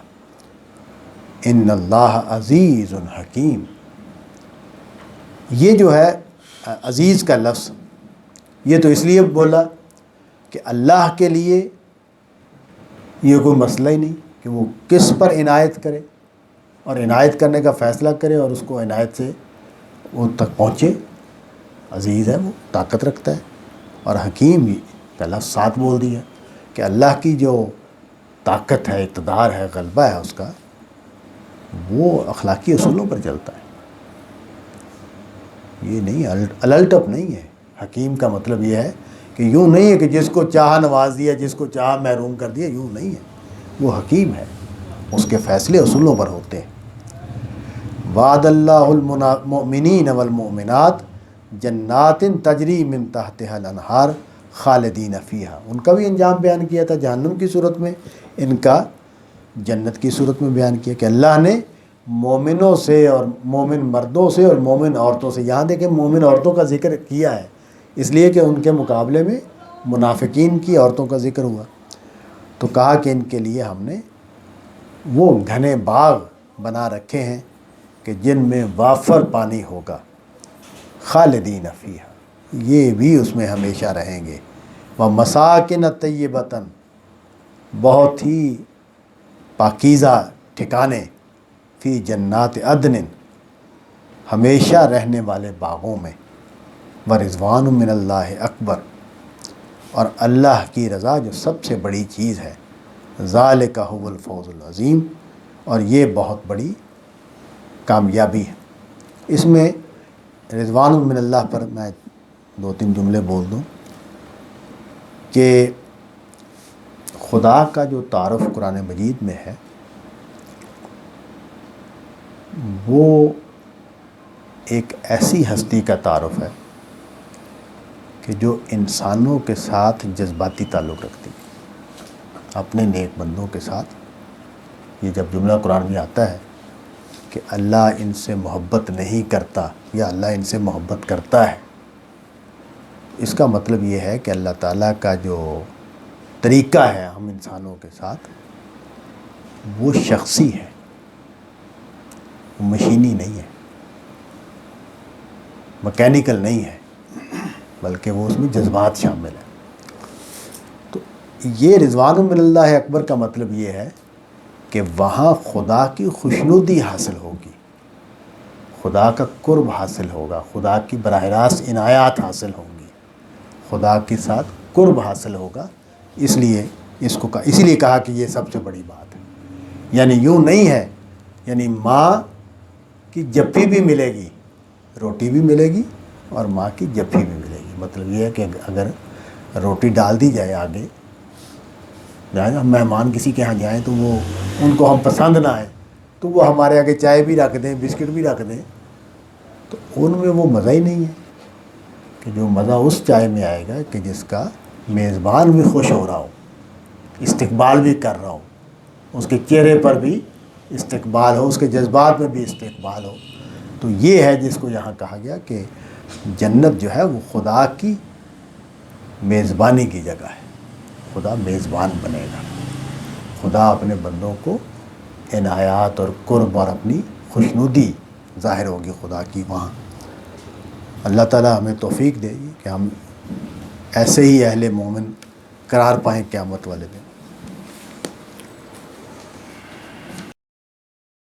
ان اللہ عزیز حکیم، یہ جو ہے عزیز کا لفظ، یہ تو اس لیے بولا کہ اللہ کے لیے یہ کوئی مسئلہ ہی نہیں کہ وہ کس پر عنایت کرے اور عنایت کرنے کا فیصلہ کرے اور اس کو عنایت سے وہ تک پہنچے۔ عزیز ہے، وہ طاقت رکھتا ہے، اور حکیم کا لفظ ساتھ بول دیا کہ اللہ کی جو طاقت ہے، اقتدار ہے، غلبہ ہے اس کا، وہ اخلاقی اصولوں پر چلتا ہے، یہ نہیں الٹپ نہیں ہے۔ حکیم کا مطلب یہ ہے کہ یوں نہیں ہے کہ جس کو چاہا نواز دیا، جس کو چاہا محروم کر دیا، یوں نہیں ہے، وہ حکیم ہے، اس کے فیصلے اصولوں پر ہوتے ہیں۔ وعد اللہ المؤمنین والمؤمنات جنات تجری من تحتها الانہار خالدین فیہا، ان کا بھی انجام بیان کیا تھا جہنم کی صورت میں، ان کا جنت کی صورت میں بیان کیا کہ اللہ نے مومنوں سے اور مومن مردوں سے اور مومن عورتوں سے، یہاں دیکھیں مومن عورتوں کا ذکر کیا ہے اس لیے کہ ان کے مقابلے میں منافقین کی عورتوں کا ذکر ہوا، تو کہا کہ ان کے لیے ہم نے وہ گھنے باغ بنا رکھے ہیں کہ جن میں وافر پانی ہوگا، خالدین فیہا، یہ بھی اس میں ہمیشہ رہیں گے۔ ومساکن طیبۃ، بہت ہی پاکیزہ ٹھکانے، فی جنات عدن، ہمیشہ رہنے والے باغوں میں، ورضوان من اللہ اکبر، اور اللہ کی رضا جو سب سے بڑی چیز ہے، ذالک هو الفوز العظیم، اور یہ بہت بڑی کامیابی ہے۔ اس میں رضوان من اللہ پر میں 2-3 جملے بول دوں کہ خدا کا جو تعارف قرآن مجید میں ہے وہ ایک ایسی ہستی کا تعارف ہے کہ جو انسانوں کے ساتھ جذباتی تعلق رکھتی ہے، اپنے نیک بندوں کے ساتھ۔ یہ جب جملہ قرآن میں آتا ہے کہ اللہ ان سے محبت نہیں کرتا یا اللہ ان سے محبت کرتا ہے، اس کا مطلب یہ ہے کہ اللہ تعالیٰ کا جو طریقہ ہے ہم انسانوں کے ساتھ، وہ شخصی ہے، وہ مشینی نہیں ہے، مکینیکل نہیں ہے، بلکہ وہ اس میں جذبات شامل ہیں۔ تو یہ رضوان من اللہ اکبر کا مطلب یہ ہے کہ وہاں خدا کی خوشنودی حاصل ہوگی، خدا کا قرب حاصل ہوگا، خدا کی براہ راست عنایات حاصل ہوں گی، خدا کے ساتھ قرب حاصل ہوگا۔ اس لیے اسی لیے کہا کہ یہ سب سے بڑی بات ہے، یعنی یوں نہیں ہے، یعنی ماں کی جپھی بھی ملے گی، روٹی بھی ملے گی اور ماں کی جپھی بھی ملے گی۔ مطلب یہ ہے کہ اگر روٹی ڈال دی جائے آگے، ہم مہمان کسی کے ہاں جائیں تو وہ ان کو ہم پسند نہ آئے تو وہ ہمارے آگے چائے بھی رکھ دیں، بسکٹ بھی رکھ دیں، تو ان میں وہ مزہ ہی نہیں ہے کہ جو مزہ اس چائے میں آئے گا کہ جس کا میزبان بھی خوش ہو رہا ہو، استقبال بھی کر رہا ہو، اس کے چہرے پر بھی استقبال ہو، اس کے جذبات میں بھی استقبال ہو۔ تو یہ ہے جس کو یہاں کہا گیا کہ جنت جو ہے وہ خدا کی میزبانی کی جگہ ہے، خدا میزبان بنے گا، خدا اپنے بندوں کو عنایات اور قرب اور اپنی خوشنودی ظاہر ہوگی خدا کی وہاں۔ اللہ تعالیٰ ہمیں توفیق دے کہ ہم ایسے ہی اہل مومن قرار پائیں قیامت والے دن۔